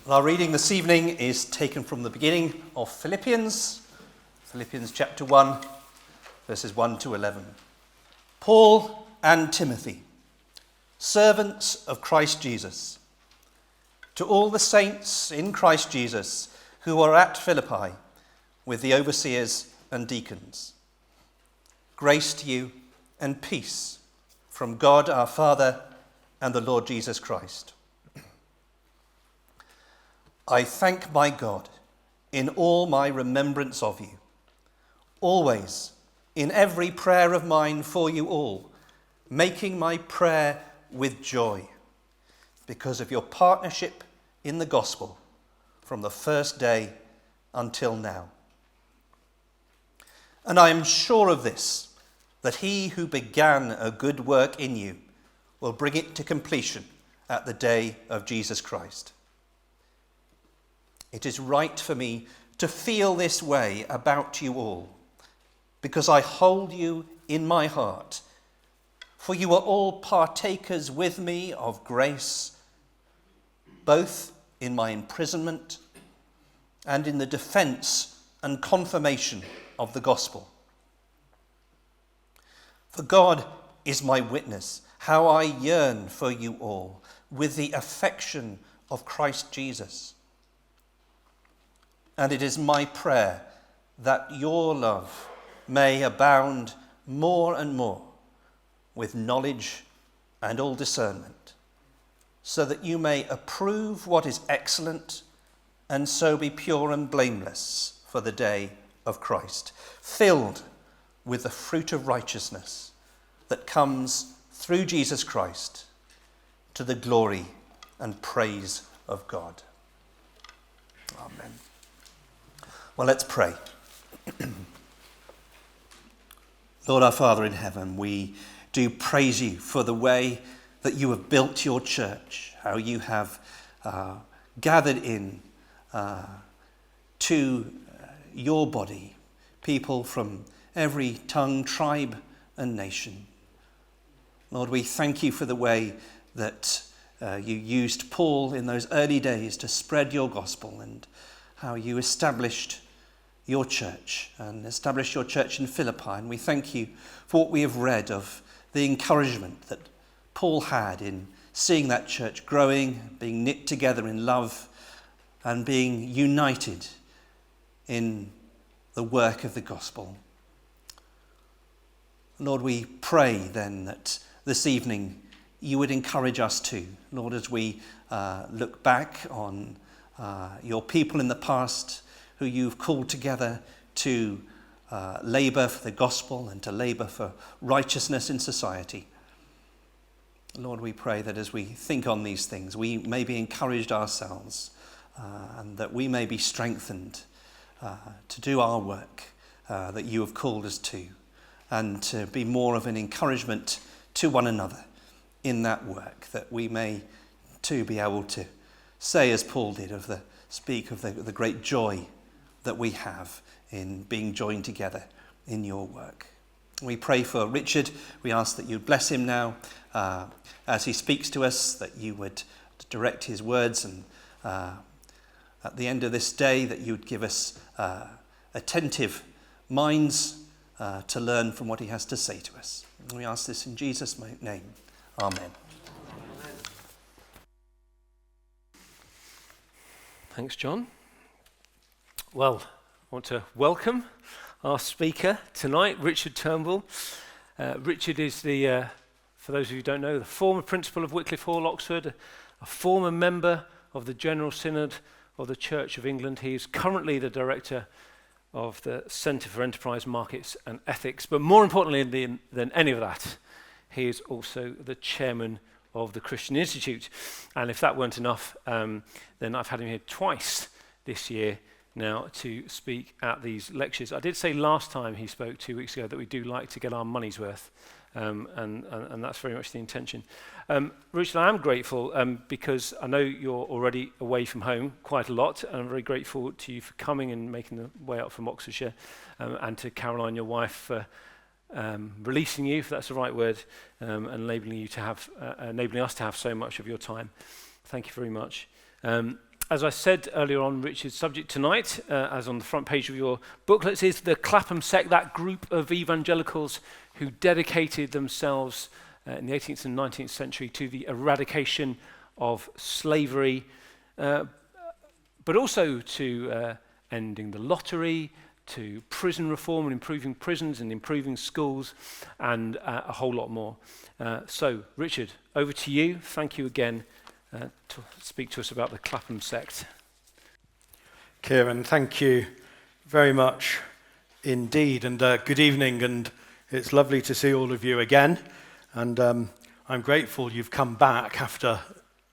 Well, our reading this evening is taken from the beginning of Philippians chapter 1, verses 1 to 11. Paul and Timothy, servants of Christ Jesus, to all the saints in Christ Jesus who are at Philippi with the overseers and deacons. Grace to you and peace from God our Father and the Lord Jesus Christ. I thank my God in all my remembrance of you, always in every prayer of mine for you all, making my prayer with joy, because of your partnership in the gospel from the first day until now. And I am sure of this, that he who began a good work in you will bring it to completion at the day of Jesus Christ. It is right for me to feel this way about you all, because I hold you in my heart, for you are all partakers with me of grace, both in my imprisonment and in the defense and confirmation of the gospel. For God is my witness, how I yearn for you all with the affection of Christ Jesus. And it is my prayer that your love may abound more and more with knowledge and all discernment, so that you may approve what is excellent and so be pure and blameless for the day of Christ, filled with the fruit of righteousness that comes through Jesus Christ to the glory and praise of God. Amen. Well, let's pray. Lord our Father in heaven, we do praise you for the way that you have built your church, how you have gathered in to your body people from every tongue, tribe and nation. Lord, we thank you for the way that you used Paul in those early days to spread your gospel, and how you established your church and established your church in Philippi. And we thank you for what we have read of the encouragement that Paul had in seeing that church growing, being knit together in love and being united in the work of the gospel. Lord, we pray then that this evening you would encourage us too. Lord, as we look back on your people in the past who you've called together to labour for the gospel and to labour for righteousness in society. Lord, we pray that as we think on these things, we may be encouraged ourselves and that we may be strengthened to do our work that you have called us to, and to be more of an encouragement to one another in that work, that we may too be able to say, as Paul did, speak of the great joy that we have in being joined together in your work. We pray for Richard. We ask that you bless him now as he speaks to us, that you would direct his words, and at the end of this day that you would give us attentive minds to learn from what he has to say to us. And we ask this in Jesus' name. Amen. Thanks, John. Well, I want to welcome our speaker tonight, Richard Turnbull. Richard is for those of you who don't know, the former principal of Wycliffe Hall, Oxford, a former member of the General Synod of the Church of England. He is currently the director of the Centre for Enterprise Markets and Ethics, but more importantly than any of that, he is also the chairman of the Christian Institute. And if that weren't enough, then I've had him here twice this year now to speak at these lectures. I did say last time he spoke 2 weeks ago that we do like to get our money's worth, and that's very much the intention. Richard, I am grateful because I know you're already away from home quite a lot, and I'm very grateful to you for coming and making the way up from Oxfordshire, and to Caroline, your wife, for releasing you, if that's the right word, and enabling us to have so much of your time. Thank you very much. As I said earlier on, Richard's subject tonight, as on the front page of your booklets, is the Clapham Sect, that group of evangelicals who dedicated themselves in the 18th and 19th century to the eradication of slavery, but also to ending the lottery, to prison reform and improving prisons and improving schools, and a whole lot more. So, Richard, over to you. Thank you again to speak to us about the Clapham Sect. Kieran, thank you very much indeed, and good evening, and it's lovely to see all of you again, and I'm grateful you've come back after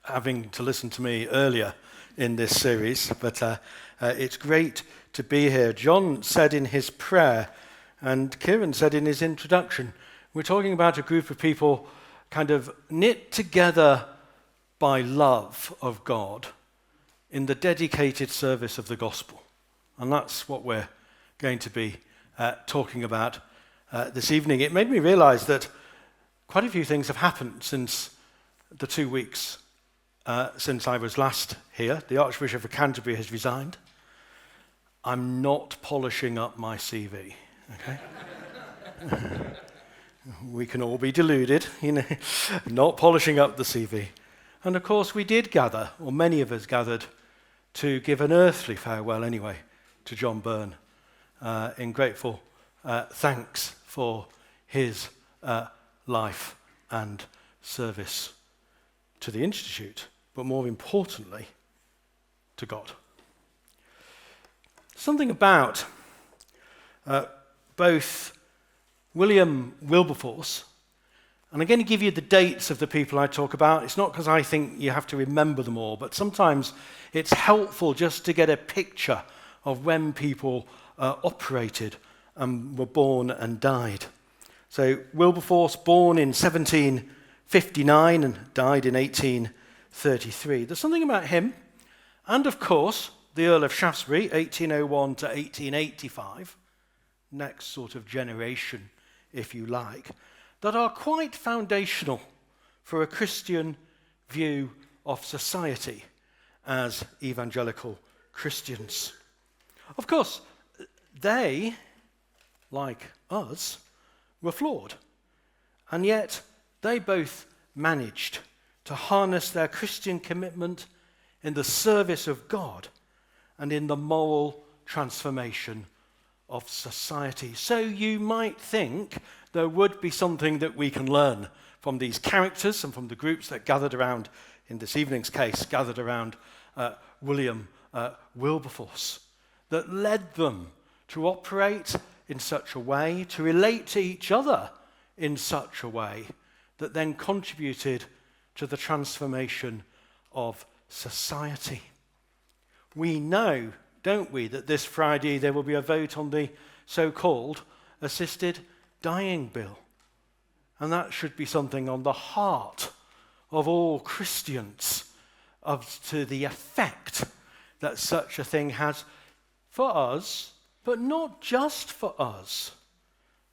having to listen to me earlier in this series, but it's great to be here. John said in his prayer, and Kieran said in his introduction, we're talking about a group of people kind of knit together by love of God in the dedicated service of the gospel. And that's what we're going to be talking about this evening. It made me realize that quite a few things have happened since the 2 weeks since I was last here. The Archbishop of Canterbury has resigned. I'm not polishing up my CV, okay? We can all be deluded, not polishing up the CV. And of course we did gather, or many of us gathered, to give an earthly farewell anyway to John Byrne in grateful thanks for his life and service to the Institute, but more importantly, to God. Something about both William Wilberforce, and I'm going to give you the dates of the people I talk about. It's not because I think you have to remember them all, but sometimes it's helpful just to get a picture of when people operated and were born and died. So Wilberforce, born in 1759 and died in 1833. There's something about him, and of course, the Earl of Shaftesbury, 1801 to 1885, next sort of generation, if you like, that are quite foundational for a Christian view of society as evangelical Christians. Of course, they, like us, were flawed, and yet they both managed to harness their Christian commitment in the service of God and in the moral transformation of society. So you might think there would be something that we can learn from these characters and from the groups that gathered around, in this evening's case, gathered around William Wilberforce, that led them to operate in such a way, to relate to each other in such a way, that then contributed to the transformation of society. We know, don't we, that this Friday there will be a vote on the so-called assisted dying bill. And that should be something on the heart of all Christians, to the effect that such a thing has for us, but not just for us,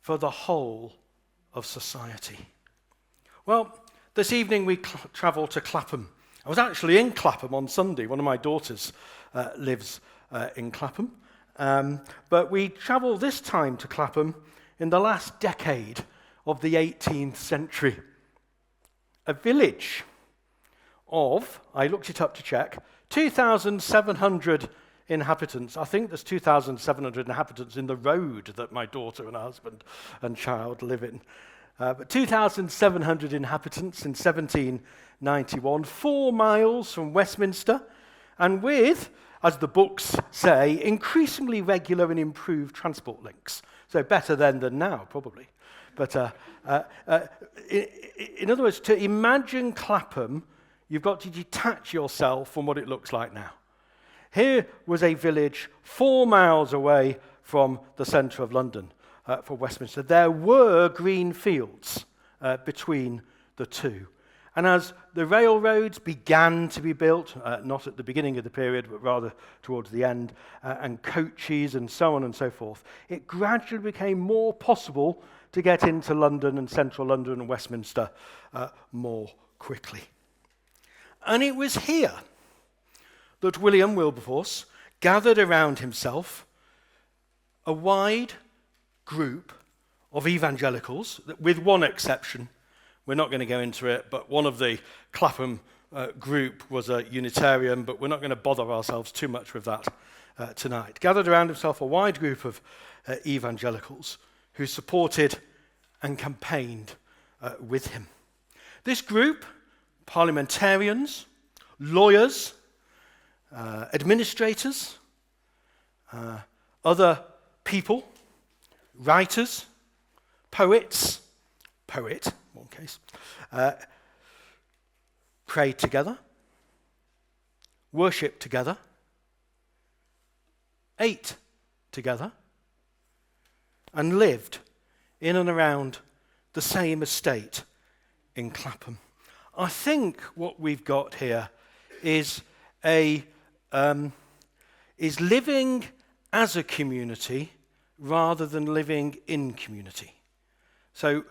for the whole of society. Well, this evening we travel to Clapham. I was actually in Clapham on Sunday. One of my daughters lives in Clapham. But we travel this time to Clapham in the last decade of the 18th century. A village of, I looked it up to check, 2,700 inhabitants. I think there's 2,700 inhabitants in the road that my daughter and husband and child live in. But 2,700 inhabitants in 1791, 4 miles from Westminster, and with, as the books say, increasingly regular and improved transport links. So better then than now, probably. But in other words, to imagine Clapham, you've got to detach yourself from what it looks like now. Here was a village 4 miles away from the centre of London, for Westminster. There were green fields between the two. And as the railroads began to be built, not at the beginning of the period, but rather towards the end, and coaches and so on and so forth, it gradually became more possible to get into London and central London and Westminster more quickly. And it was here that William Wilberforce gathered around himself a wide group of evangelicals, with one exception. We're not going to go into it, but one of the Clapham group was a Unitarian, but we're not going to bother ourselves too much with that tonight. Gathered around himself a wide group of evangelicals who supported and campaigned with him. This group, parliamentarians, lawyers, administrators, other people, writers, poet, one case, prayed together, worshipped together, ate together, and lived in and around the same estate in Clapham. I think what we've got here is living as a community rather than living in community. So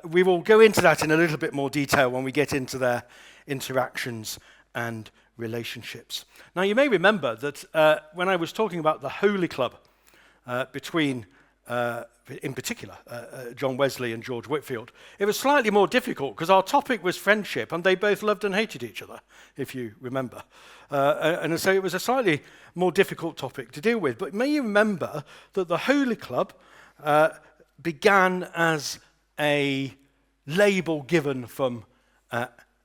we will go into that in a little bit more detail when we get into their interactions and relationships. Now, you may remember that when I was talking about the Holy Club between, in particular, John Wesley and George Whitefield, it was slightly more difficult because our topic was friendship, and they both loved and hated each other, if you remember. And so it was a slightly more difficult topic to deal with. But may you remember that the Holy Club began as a label given from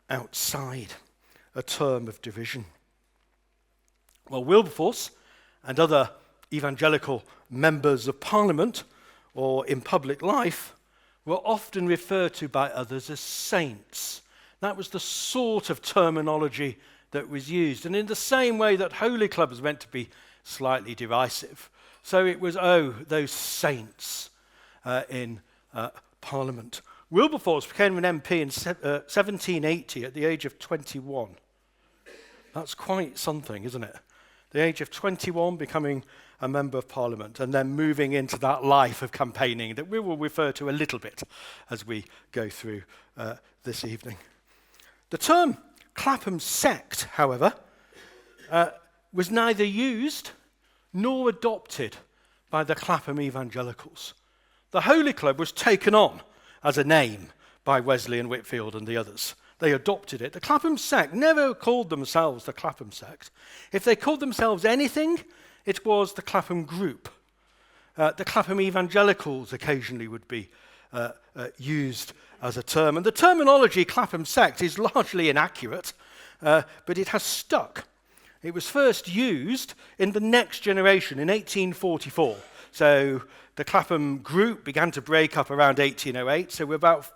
outside, a term of division. Well, Wilberforce and other evangelical members of Parliament or in public life were often referred to by others as saints. That was the sort of terminology that was used. And in the same way that Holy Club was meant to be slightly derisive, so it was, those saints in Parliament. Wilberforce became an MP in 1780 at the age of 21. That's quite something, isn't it? The age of 21, becoming a member of Parliament, and then moving into that life of campaigning that we will refer to a little bit as we go through this evening. The term Clapham Sect, however, was neither used nor adopted by the Clapham evangelicals. The Holy Club was taken on as a name by Wesley and Whitefield and the others. They adopted it. The Clapham Sect never called themselves the Clapham Sect. If they called themselves anything, it was the Clapham Group. The Clapham Evangelicals occasionally would be used as a term. And the terminology Clapham Sect is largely inaccurate, but it has stuck. It was first used in the next generation in 1844. So the Clapham Group began to break up around 1808, so we're about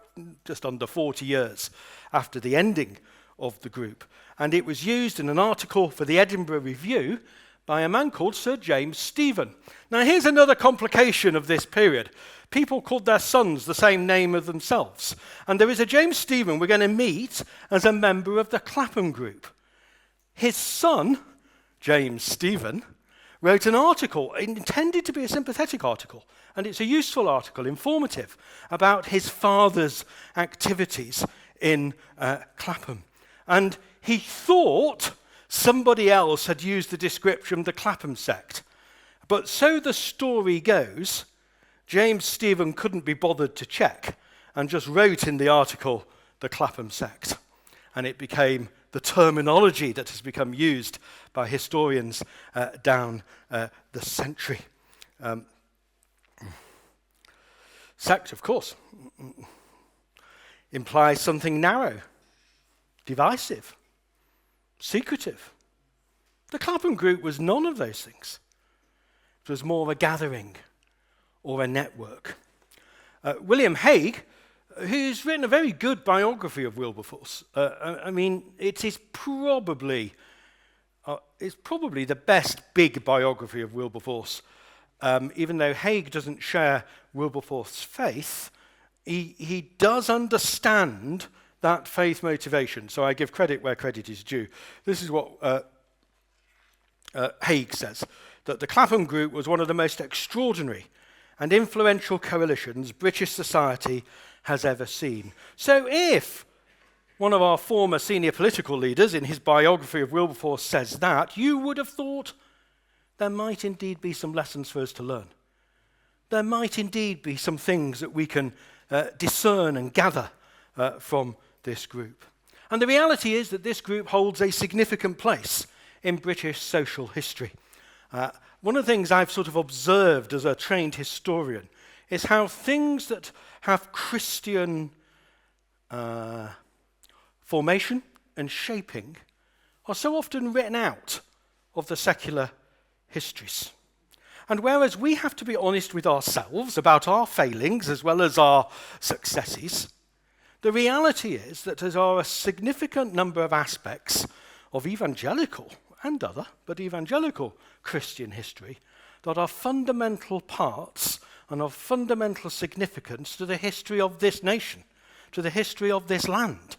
just under 40 years after the ending of the group. And it was used in an article for the Edinburgh Review by a man called Sir James Stephen. Now, here's another complication of this period. People called their sons the same name as themselves. And there is a James Stephen we're going to meet as a member of the Clapham Group. His son, James Stephen, wrote an article intended to be a sympathetic article, and it's a useful article, informative, about his father's activities in Clapham. And he thought somebody else had used the description the Clapham Sect. But so the story goes, James Stephen couldn't be bothered to check and just wrote in the article the Clapham Sect. And it became the terminology that has become used by historians down the century. Sect, of course, implies something narrow, divisive, secretive. The Clapham Group was none of those things. It was more of a gathering or a network. William Hague, who's written a very good biography of Wilberforce, it is probably the best big biography of Wilberforce. Even though Hague doesn't share Wilberforce's faith, he does understand that faith motivation. So I give credit where credit is due. This is what Hague says, that the Clapham Group was one of the most extraordinary and influential coalitions British society has ever seen. So if one of our former senior political leaders, in his biography of Wilberforce, says that you would have thought there might indeed be some lessons for us to learn. There might indeed be some things that we can discern and gather from this group. And the reality is that this group holds a significant place in British social history. One of the things I've sort of observed as a trained historian is how things that have Christian formation and shaping are so often written out of the secular histories. And whereas we have to be honest with ourselves about our failings as well as our successes, the reality is that there are a significant number of aspects of evangelical and other, but evangelical Christian history that are fundamental parts and of fundamental significance to the history of this nation, to the history of this land.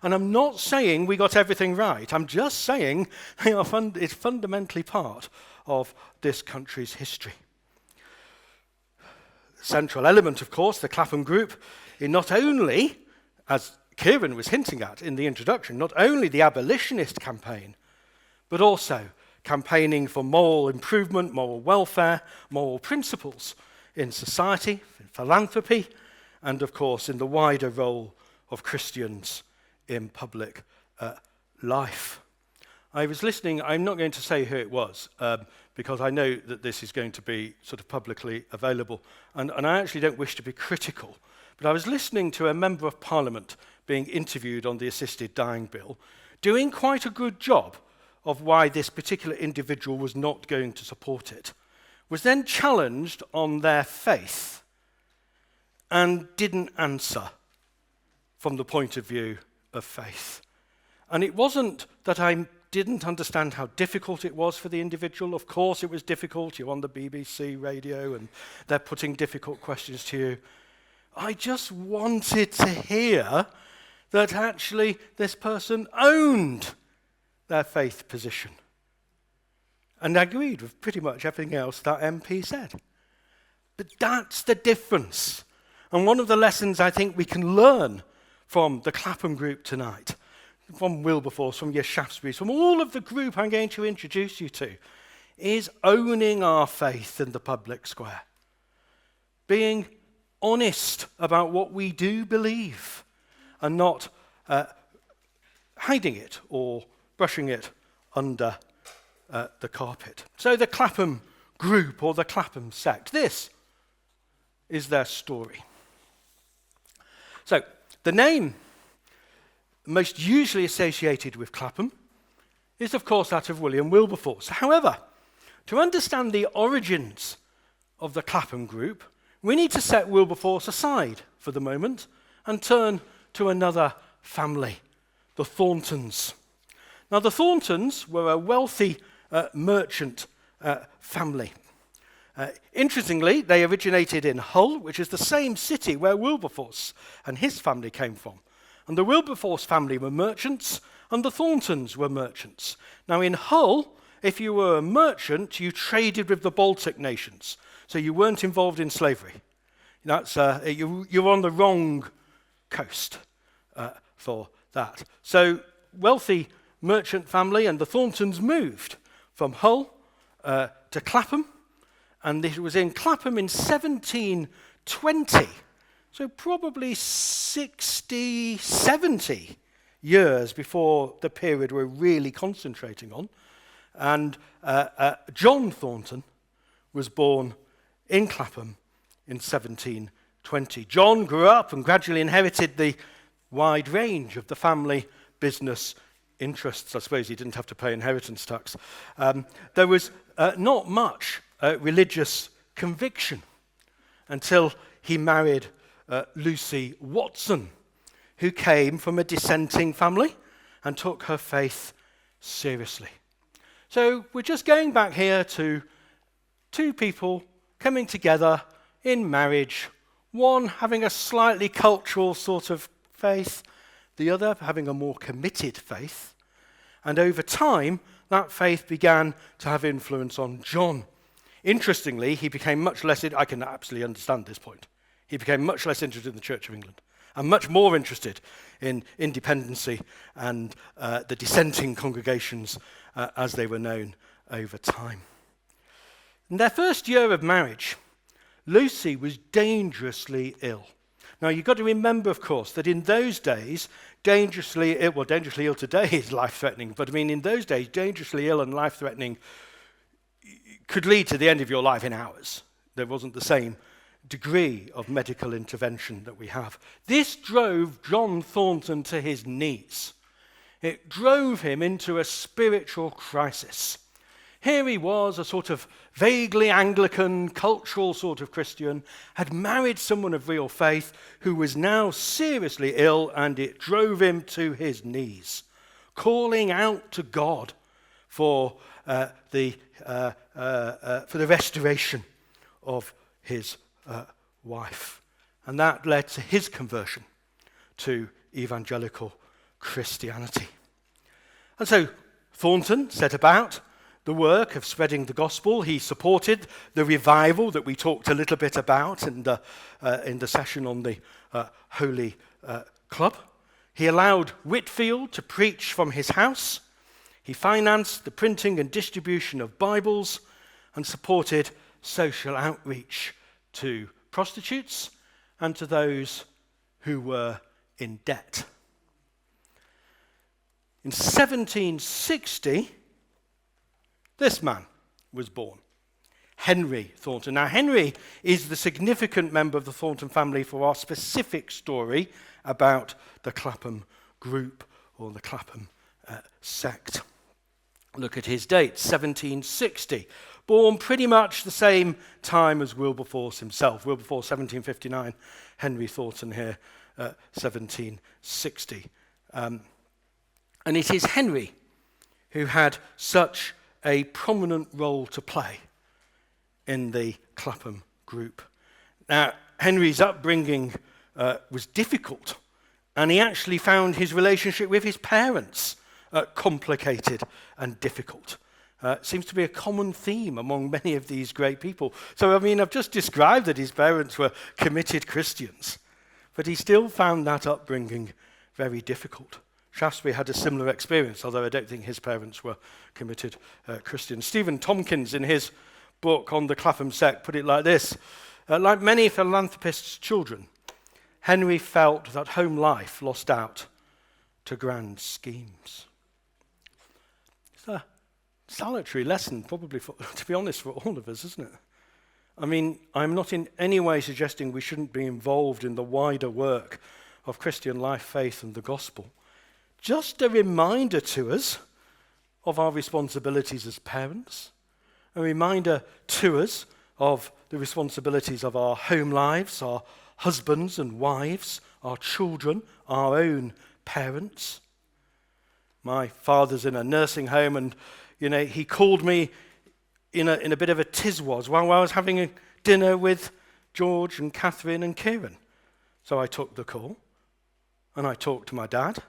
And I'm not saying we got everything right. I'm just saying it's fundamentally part of this country's history. The central element, of course, the Clapham Group, in not only, as Kieran was hinting at in the introduction, not only the abolitionist campaign, but also campaigning for moral improvement, moral welfare, moral principles in society, in philanthropy, and of course in the wider role of Christians in public life. I was listening, I'm not going to say who it was, because I know that this is going to be sort of publicly available, and I actually don't wish to be critical, but I was listening to a member of Parliament being interviewed on the assisted dying bill, doing quite a good job of why this particular individual was not going to support it, was then challenged on their faith and didn't answer from the point of view of faith. And it wasn't that I didn't understand how difficult it was for the individual. Of course it was difficult. You're on the BBC radio and they're putting difficult questions to you. I just wanted to hear that actually this person owned their faith position and agreed with pretty much everything else that MP said. But that's the difference. And one of the lessons I think we can learn from the Clapham Group tonight, from Wilberforce, from your Shaftesbury's, from all of the group I'm going to introduce you to, is owning our faith in the public square. Being honest about what we do believe and not hiding it or brushing it under the carpet. So the Clapham Group or the Clapham Sect, this is their story. So the name most usually associated with Clapham is of course that of William Wilberforce. However, to understand the origins of the Clapham Group, we need to set Wilberforce aside for the moment and turn to another family, the Thorntons. Now the Thorntons were a wealthy merchant family. Interestingly, they originated in Hull, which is the same city where Wilberforce and his family came from. And the Wilberforce family were merchants, and the Thorntons were merchants. Now in Hull, if you were a merchant, you traded with the Baltic nations, so you weren't involved in slavery. That's you're on the wrong coast for that. So wealthy merchant family, and the Thorntons moved from Hull to Clapham, and it was in Clapham in 1720, so probably 60, 70 years before the period we're really concentrating on. And John Thornton was born in Clapham in 1720. John grew up and gradually inherited the wide range of the family business interests. I suppose he didn't have to pay inheritance tax. There was not much religious conviction until he married Lucy Watson, who came from a dissenting family and took her faith seriously. So we're just going back here to two people coming together in marriage, one having a slightly cultural sort of faith, the other having a more committed faith. And over time, that faith began to have influence on John. Interestingly, he became much less, I can absolutely understand this point, he became much less interested in the Church of England and much more interested in independency and the dissenting congregations as they were known over time. In their first year of marriage, Lucy was dangerously ill. Now, you've got to remember, of course, that in those days, dangerously ill today is life-threatening, but I mean, in those days, dangerously ill and life-threatening could lead to the end of your life in hours. There wasn't the same degree of medical intervention that we have. This drove John Thornton to his knees. It drove him into a spiritual crisis. Here he was, a sort of vaguely Anglican, cultural sort of Christian, had married someone of real faith who was now seriously ill, and it drove him to his knees, calling out to God for the restoration of his wife. And that led to his conversion to evangelical Christianity. And so Thornton set about the work of spreading the gospel. He supported the revival that we talked a little bit about in the session on the Holy Club. He allowed Whitfield to preach from his house. He financed the printing and distribution of Bibles and supported social outreach to prostitutes and to those who were in debt. In 1760, this man was born, Henry Thornton. Now, Henry is the significant member of the Thornton family for our specific story about the Clapham group or the Clapham sect. Look at his date, 1760. Born pretty much the same time as Wilberforce himself. Wilberforce, 1759, Henry Thornton here, 1760. And it is Henry who had such a prominent role to play in the Clapham group. Now, Henry's upbringing was difficult, and he actually found his relationship with his parents complicated and difficult. Seems to be a common theme among many of these great people. So, I mean, I've just described that his parents were committed Christians, but he still found that upbringing very difficult. Shaftesbury had a similar experience, although I don't think his parents were committed Christians. Stephen Tompkins, in his book on the Clapham Sect, put it like this. Like many philanthropists' children, Henry felt that home life lost out to grand schemes. It's a salutary lesson, probably, to be honest, for all of us, isn't it? I mean, I'm not in any way suggesting we shouldn't be involved in the wider work of Christian life, faith, and the gospel. Just a reminder to us of our responsibilities as parents, a reminder to us of the responsibilities of our home lives, our husbands and wives, our children, our own parents. My father's in a nursing home, and he called me in a bit of a tizwaz while I was having a dinner with George and Catherine and Kieran. So I took the call, and I talked to my dad.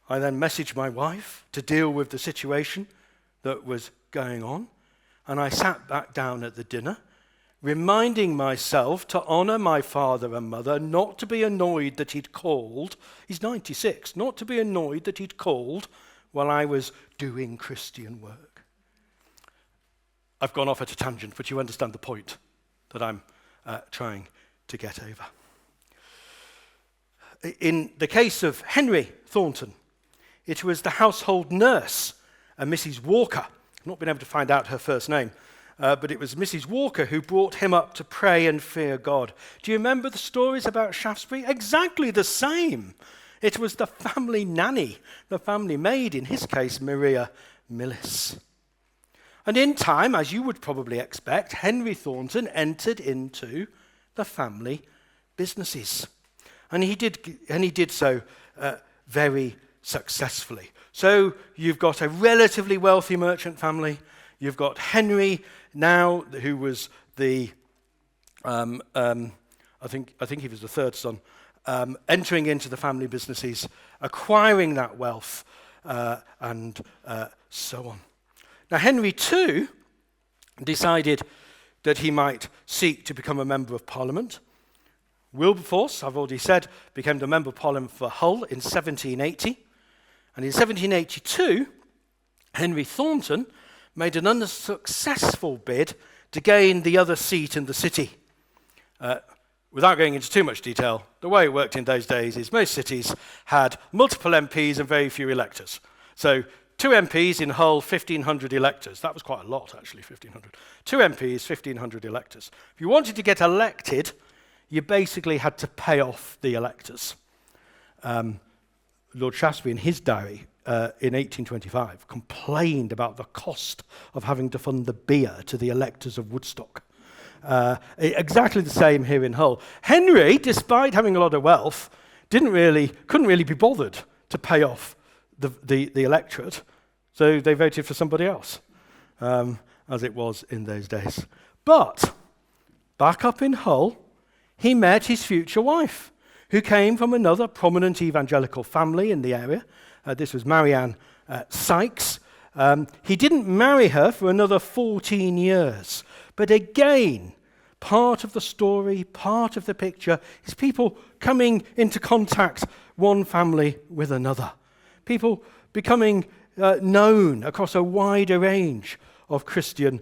I then messaged my wife to deal with the situation that was going on, and I sat back down at the dinner, reminding myself to honour my father and mother, not to be annoyed that he'd called. He's 96, not to be annoyed that he'd called while I was doing Christian work. I've gone off at a tangent, but you understand the point that I'm trying to get over. In the case of Henry Thornton, it was the household nurse, Mrs. Walker. I've not been able to find out her first name, but it was Mrs. Walker who brought him up to pray and fear God. Do you remember the stories about Shaftesbury? Exactly the same. It was the family nanny, the family maid, in his case, Maria Millis. And in time, as you would probably expect, Henry Thornton entered into the family businesses. And he did so very successfully. So you've got a relatively wealthy merchant family. You've got Henry now, who was the, I think he was the third son, entering into the family businesses, acquiring that wealth, and so on. Now, Henry too decided that he might seek to become a member of Parliament. Wilberforce, I've already said, became the Member of Parliament for Hull in 1780. And in 1782, Henry Thornton made an unsuccessful bid to gain the other seat in the city. Without going into too much detail, the way it worked in those days is most cities had multiple MPs and very few electors. So 2 MPs in Hull, 1,500 electors. That was quite a lot, actually, 1,500. 2 MPs, 1,500 electors. If you wanted to get elected, you basically had to pay off the electors. Lord Shaftesbury, in his diary in 1825, complained about the cost of having to fund the beer to the electors of Woodstock. Exactly the same here in Hull. Henry, despite having a lot of wealth, couldn't really be bothered to pay off the electorate, so they voted for somebody else, as it was in those days. But back up in Hull, he met his future wife, who came from another prominent evangelical family in the area. This was Marianne Sykes. He didn't marry her for another 14 years. But again, part of the story, part of the picture, is people coming into contact, one family with another. People becoming known across a wider range of Christian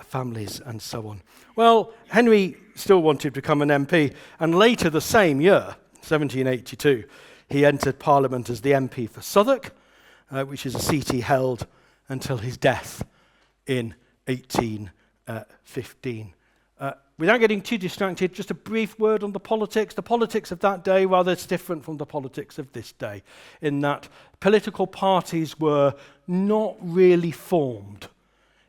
families and so on. Well, Henry still wanted to become an MP, and later the same year, 1782, he entered Parliament as the MP for Southwark, which is a seat he held until his death in 1815. Without getting too distracted, just a brief word on the politics. The politics of that day, rather, it's different from the politics of this day, in that political parties were not really formed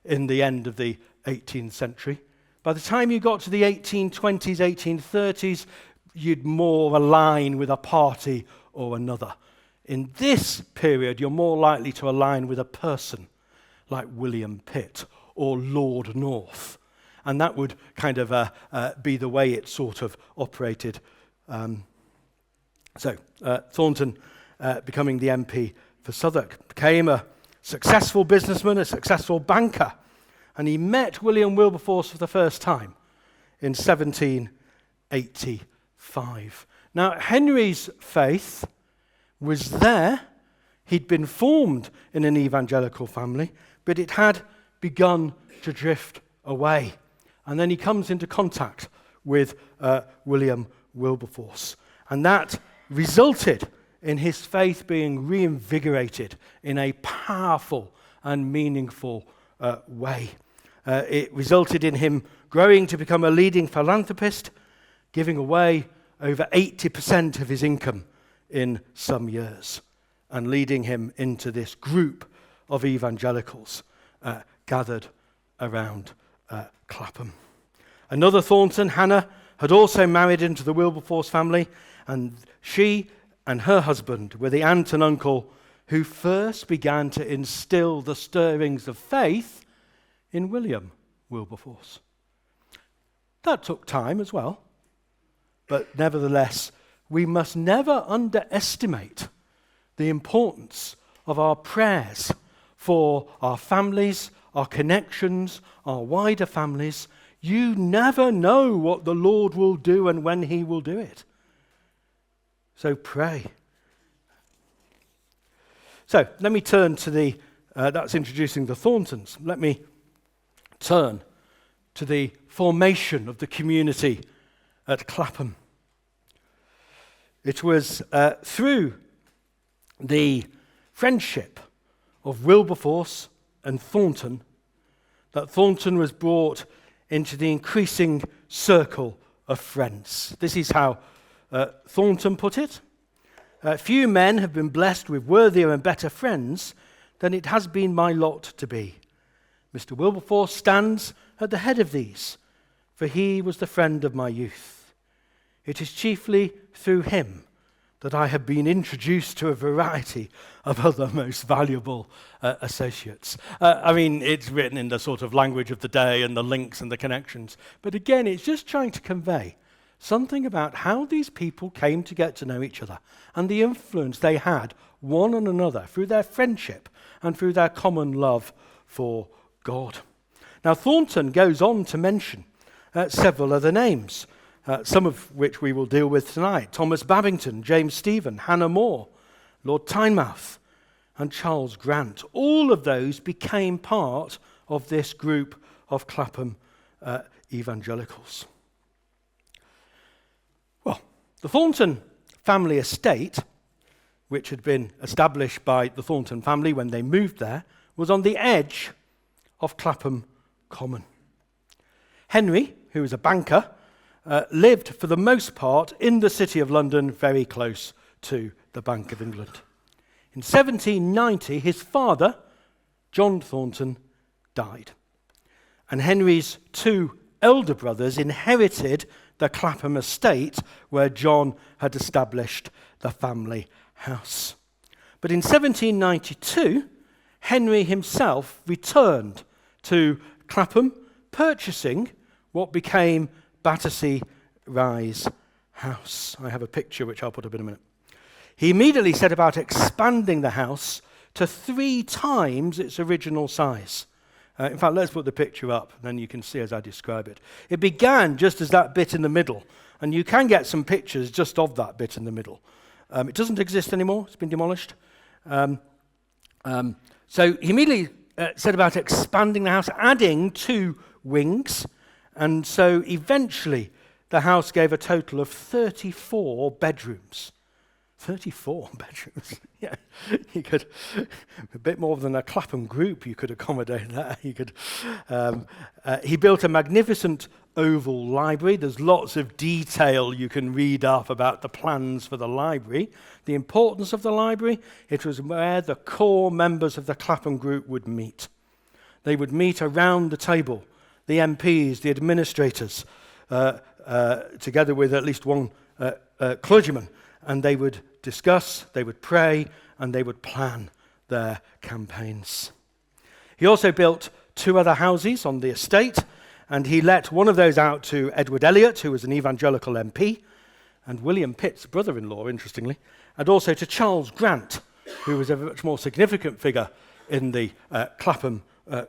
in the end of the 18th century. By the time you got to the 1820s, 1830s, you'd more align with a party or another. In this period, you're more likely to align with a person like William Pitt or Lord North. And that would kind of be the way it sort of operated. Thornton, becoming the MP for Southwark, became a successful businessman, a successful banker. And he met William Wilberforce for the first time in 1785. Now, Henry's faith was there. He'd been formed in an evangelical family, but it had begun to drift away. And then he comes into contact with William Wilberforce. And that resulted in his faith being reinvigorated in a powerful and meaningful way. It resulted in him growing to become a leading philanthropist, giving away over 80% of his income in some years, and leading him into this group of evangelicals gathered around Clapham. Another Thornton, Hannah, had also married into the Wilberforce family, and she and her husband were the aunt and uncle who first began to instill the stirrings of faith in William Wilberforce. That took time as well, but nevertheless, we must never underestimate the importance of our prayers for our families, our connections, our wider families. You never know what the Lord will do and when he will do it. So pray. So let me turn to that's introducing the Thorntons. Let me turn to the formation of the community at Clapham. It was through the friendship of Wilberforce and Thornton that Thornton was brought into the increasing circle of friends. This is how Thornton put it. Few men have been blessed with worthier and better friends than it has been my lot to be. Mr. Wilberforce stands at the head of these, for he was the friend of my youth. It is chiefly through him that I have been introduced to a variety of other most valuable associates. It's written in the sort of language of the day and the links and the connections. But again, it's just trying to convey something about how these people came to get to know each other and the influence they had one on another through their friendship and through their common love for God. Now, Thornton goes on to mention several other names. some of which we will deal with tonight. Thomas Babington, James Stephen, Hannah More, Lord Tynemouth, and Charles Grant. All of those became part of this group of Clapham evangelicals. Well, the Thornton family estate, which had been established by the Thornton family when they moved there, was on the edge of Clapham Common. Henry, who was a banker, lived for the most part in the City of London, very close to the Bank of England. In 1790, his father, John Thornton, died. And Henry's two elder brothers inherited the Clapham estate where John had established the family house. But in 1792, Henry himself returned to Clapham, purchasing what became Battersea Rise House. I have a picture which I'll put up in a minute. He immediately set about expanding the house to 3 times its original size. In fact, let's put the picture up, and then you can see as I describe it. It began just as that bit in the middle, and you can get some pictures just of that bit in the middle. It doesn't exist anymore. It's been demolished. So he immediately set about expanding the house, adding 2 wings, and so eventually the house gave a total of 34 bedrooms. 34 bedrooms. Yeah, you could, a bit more than a Clapham group you could accommodate that. He built a magnificent oval library. There's lots of detail you can read up about the plans for the library. The importance of the library, it was where the core members of the Clapham group would meet. They would meet around the table, the MPs, the administrators, together with at least one clergyman, and they would discuss, they would pray, and they would plan their campaigns. He also built 2 other houses on the estate, and he let one of those out to Edward Elliot, who was an evangelical MP, and William Pitt's brother-in-law, interestingly, and also to Charles Grant, who was a much more significant figure in the Clapham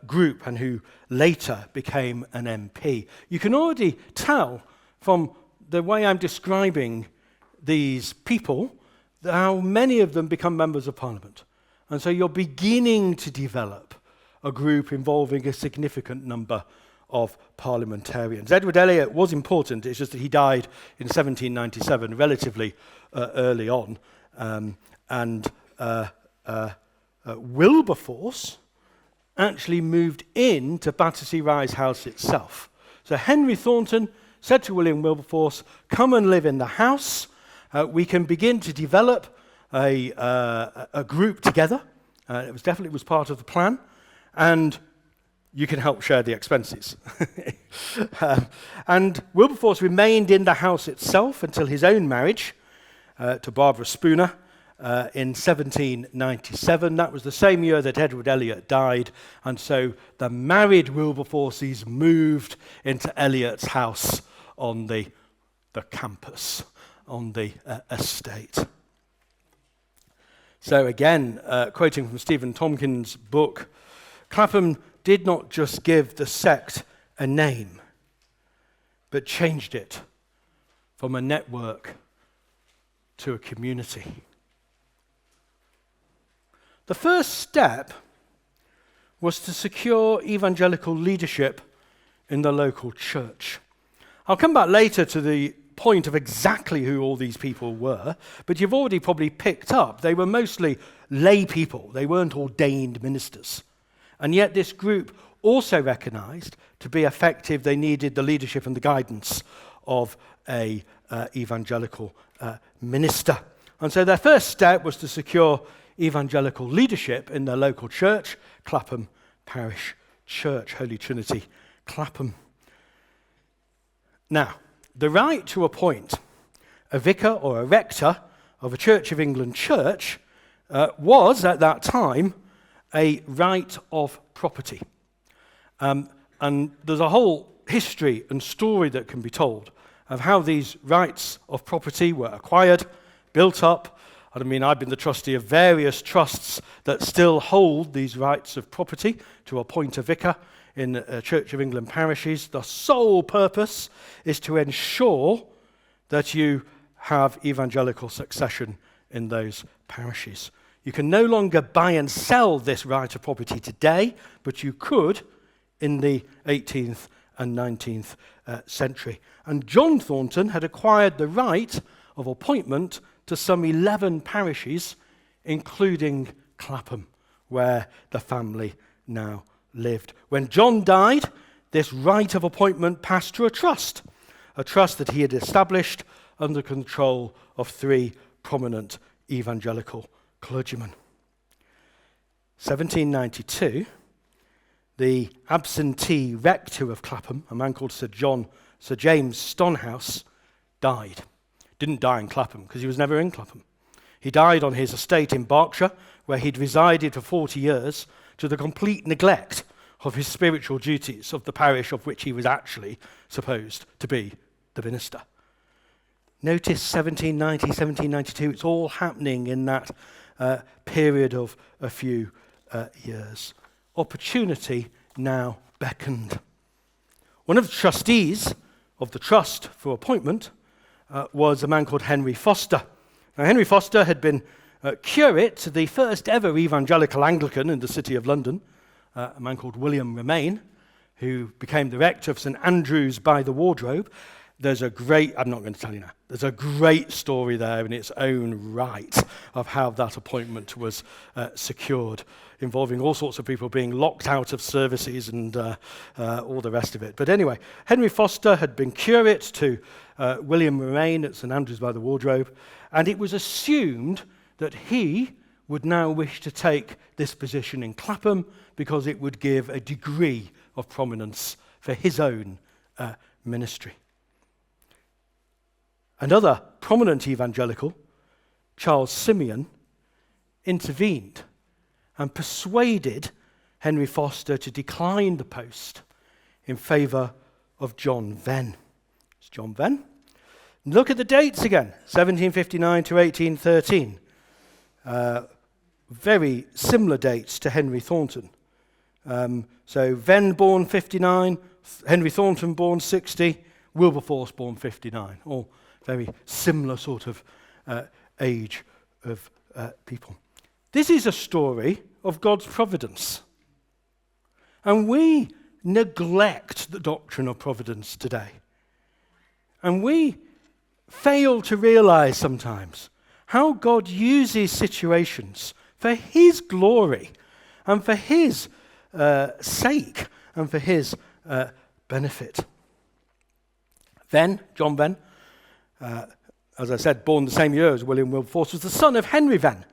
group and who later became an MP. You can already tell from the way I'm describing these people how many of them become members of Parliament. And so you're beginning to develop a group involving a significant number of parliamentarians. Edward Elliot was important, it's just that he died in 1797, relatively early on. Wilberforce actually moved into Battersea Rise House itself. So Henry Thornton said to William Wilberforce, come and live in the house. We can begin to develop a group together. It definitely was part of the plan. And you can help share the expenses. And Wilberforce remained in the house itself until his own marriage to Barbara Spooner in 1797. That was the same year that Edward Elliot died, and so the married Wilberforces moved into Elliot's house on the campus, on the estate. So again, quoting from Stephen Tompkins' book, Clapham did not just give the sect a name, but changed it from a network to a community. The first step was to secure evangelical leadership in the local church. I'll come back later to the point of exactly who all these people were, but you've already probably picked up they were mostly lay people. They weren't ordained ministers. And yet this group also recognized to be effective they needed the leadership and the guidance of a evangelical minister. And so their first step was to secure evangelical leadership in their local church, Clapham Parish Church, Holy Trinity, Clapham. Now, the right to appoint a vicar or a rector of a Church of England church was, at that time, a right of property. And there's a whole history and story that can be told of how these rights of property were acquired, built up. I mean, I've been the trustee of various trusts that still hold these rights of property to appoint a vicar in Church of England parishes, the sole purpose is to ensure that you have evangelical succession in those parishes. You can no longer buy and sell this right of property today, but you could in the 18th and 19th century. And John Thornton had acquired the right of appointment to some 11 parishes, including Clapham, where the family now lived. When John died, this right of appointment passed to a trust that he had established under control of 3 prominent evangelical clergymen. 1792, the absentee rector of Clapham, a man called Sir James Stonehouse, died. Didn't die in Clapham because he was never in Clapham. He died on his estate in Berkshire, where he'd resided for 40 years, to the complete neglect of his spiritual duties of the parish of which he was actually supposed to be the minister. Notice 1790, 1792, it's all happening in that period of a few years. Opportunity now beckoned. One of the trustees of the trust for appointment was a man called Henry Foster. Now, Henry Foster had been curate to the first ever evangelical Anglican in the city of London, a man called William Wilberforce, who became the rector of St Andrew's by the Wardrobe. There's a great, I'm not going to tell you now, there's a great story there in its own right of how that appointment was secured, involving all sorts of people being locked out of services and all the rest of it. But anyway, Henry Foster had been curate to William Wilberforce at St Andrew's by the Wardrobe, and it was assumed that he would now wish to take this position in Clapham because it would give a degree of prominence for his own ministry. Another prominent evangelical, Charles Simeon, intervened and persuaded Henry Foster to decline the post in favour of John Venn. It's John Venn. Look at the dates again, 1759 to 1813. Very similar dates to Henry Thornton. So Venn born 59, Henry Thornton born 60, Wilberforce born 59. All very similar sort of age of people. This is a story of God's providence. And we neglect the doctrine of providence today. And we fail to realize sometimes how God uses situations for his glory and for his sake and for his benefit. John Venn, as I said, born the same year as William Wilberforce, was the son of Henry Venn.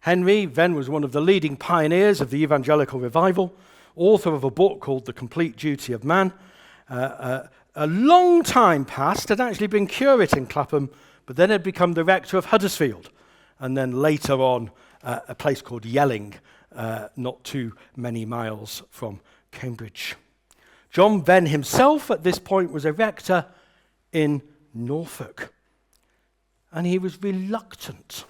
Henry Venn was one of the leading pioneers of the evangelical revival, author of a book called The Complete Duty of Man. A long time past, had actually been curate in Clapham, but then had become the rector of Huddersfield, and then later on a place called Yelling, not too many miles from Cambridge. John Venn himself at this point was a rector in Norfolk, and he was reluctant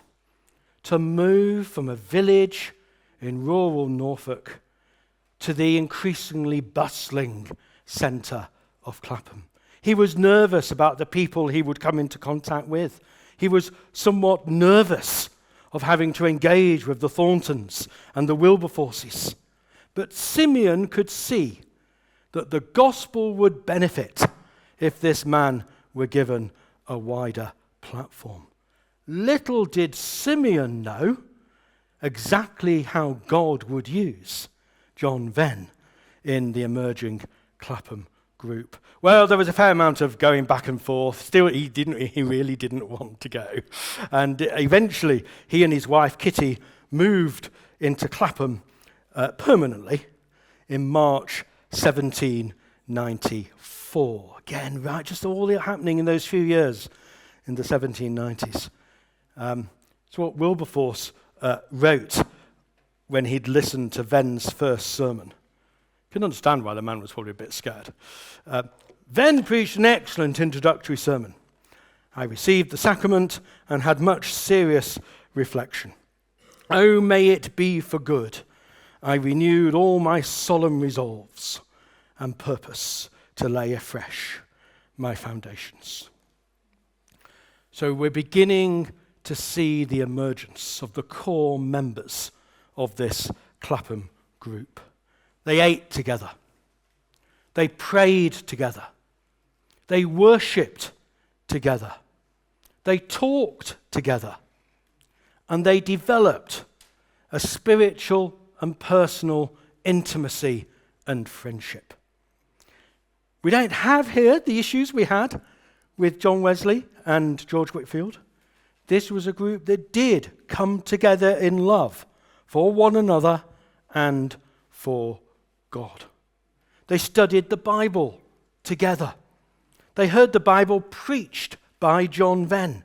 to move from a village in rural Norfolk to the increasingly bustling centre of Clapham. He was nervous about the people he would come into contact with. He was somewhat nervous of having to engage with the Thorntons and the Wilberforces. But Simeon could see that the gospel would benefit if this man were given a wider platform. Little did Simeon know exactly how God would use John Venn in the emerging Clapham group. Well, there was a fair amount of going back and forth. Still, he really didn't want to go. And eventually, he and his wife, Kitty, moved into Clapham permanently in March 1794. Again, right, just all happening in those few years in the 1790s. It's what Wilberforce wrote when he'd listened to Venn's first sermon. You can understand why the man was probably a bit scared. Venn preached an excellent introductory sermon. I received the sacrament and had much serious reflection. Oh, may it be for good. I renewed all my solemn resolves. and purpose to lay afresh my foundations. So we're beginning to see the emergence of the core members of this Clapham group. They ate together. They prayed together. They worshipped together. They talked together. And they developed a spiritual and personal intimacy and friendship. We don't have here the issues we had with John Wesley and George Whitefield. This was a group that did come together in love for one another and for God. They studied the Bible together. They heard the Bible preached by John Venn,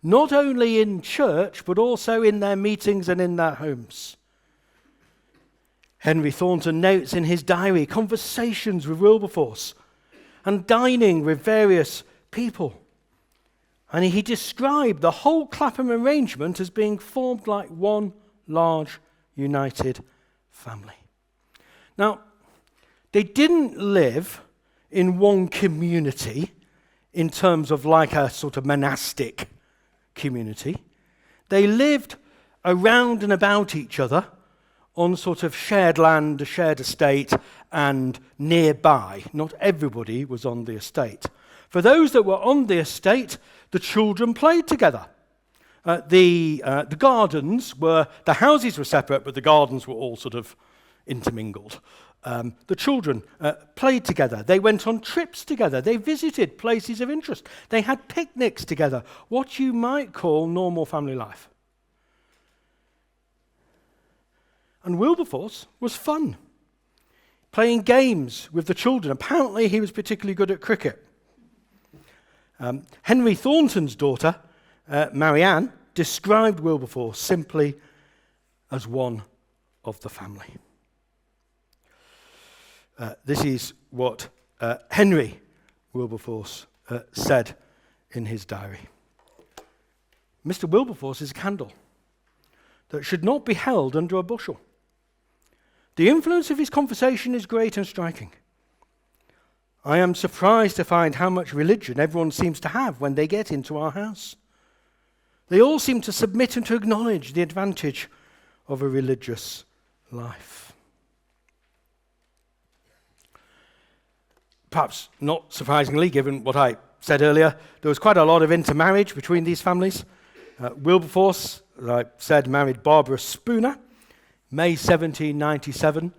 not only in church, but also in their meetings and in their homes. Henry Thornton notes in his diary conversations with Wilberforce and dining with various people. And he described the whole Clapham arrangement as being formed like one large, united family. Now, they didn't live in one community in terms of like a sort of monastic community. They lived around and about each other on sort of shared land, a shared estate, and nearby. Not everybody was on the estate. For those that were on the estate, the children played together. The gardens were, the houses were separate, but the gardens were all sort of intermingled. The children played together. They went on trips together. They visited places of interest. They had picnics together, what you might call normal family life. And Wilberforce was fun, playing games with the children. Apparently he was particularly good at cricket. Henry Thornton's daughter, Marianne, described Wilberforce simply as one of the family. This is what Henry Wilberforce said in his diary. Mr. Wilberforce is a candle that should not be held under a bushel. The influence of his conversation is great and striking. I am surprised to find how much religion everyone seems to have when they get into our house. They all seem to submit and to acknowledge the advantage of a religious life. Perhaps not surprisingly, given what I said earlier, there was quite a lot of intermarriage between these families. Wilberforce, as I said, married Barbara Spooner, May 1797.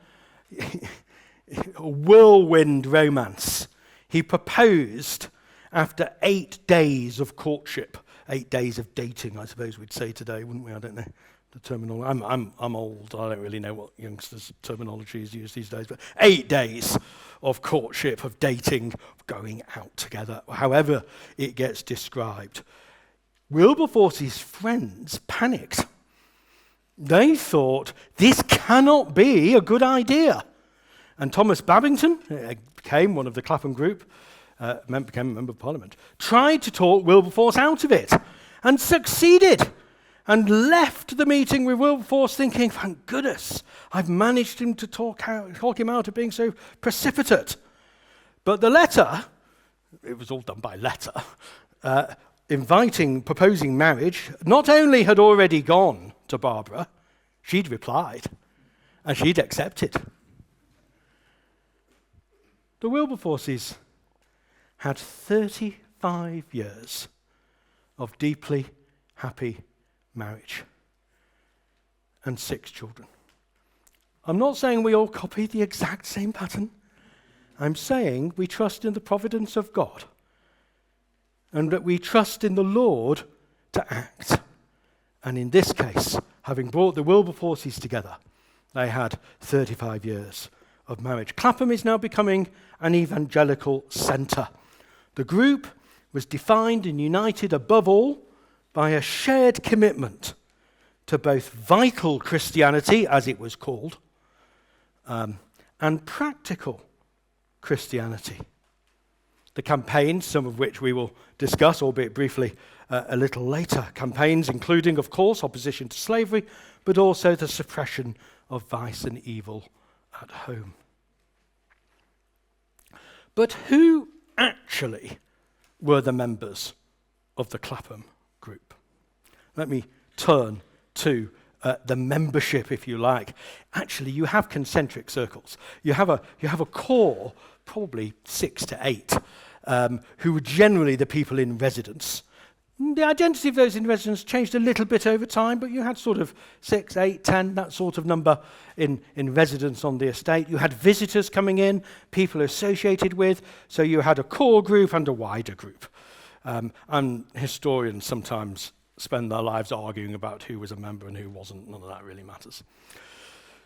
A whirlwind romance. He proposed after 8 days of courtship, 8 days of dating, I suppose we'd say today, wouldn't we? I don't know the terminology. I'm old. I don't really know what youngsters' terminology is used these days. But 8 days of courtship, of dating, of going out together, however it gets described. Wilberforce's friends panicked. They thought, this cannot be a good idea. And Thomas Babington, became one of the Clapham group, became a member of Parliament, tried to talk Wilberforce out of it and succeeded and left the meeting with Wilberforce thinking, thank goodness, I've managed him to talk him out of being so precipitate. But the letter, it was all done by letter, proposing marriage, not only had already gone to Barbara, she'd replied and she'd accepted. The Wilberforces had 35 years of deeply happy marriage and 6 children. I'm not saying we all copy the exact same pattern. I'm saying we trust in the providence of God and that we trust in the Lord to act. And in this case, having brought the Wilberforces together, they had 35 years of marriage. Clapham is now becoming an evangelical centre. The group was defined and united above all by a shared commitment to both vital Christianity, as it was called, and practical Christianity. The campaigns, some of which we will discuss, albeit briefly, a little later. Campaigns including, of course, opposition to slavery, but also the suppression of vice and evil at home. But who actually were the members of the Clapham group? Let me turn to the membership, if you like. Actually, you have concentric circles. You have a core, probably 6 to 8, who were generally the people in residence. The identity of those in residence changed a little bit over time, but you had sort of 6, 8, 10, that sort of number in residence on the estate. You had visitors coming in, people associated with, so you had a core group and a wider group. And historians sometimes spend their lives arguing about who was a member and who wasn't. None of that really matters.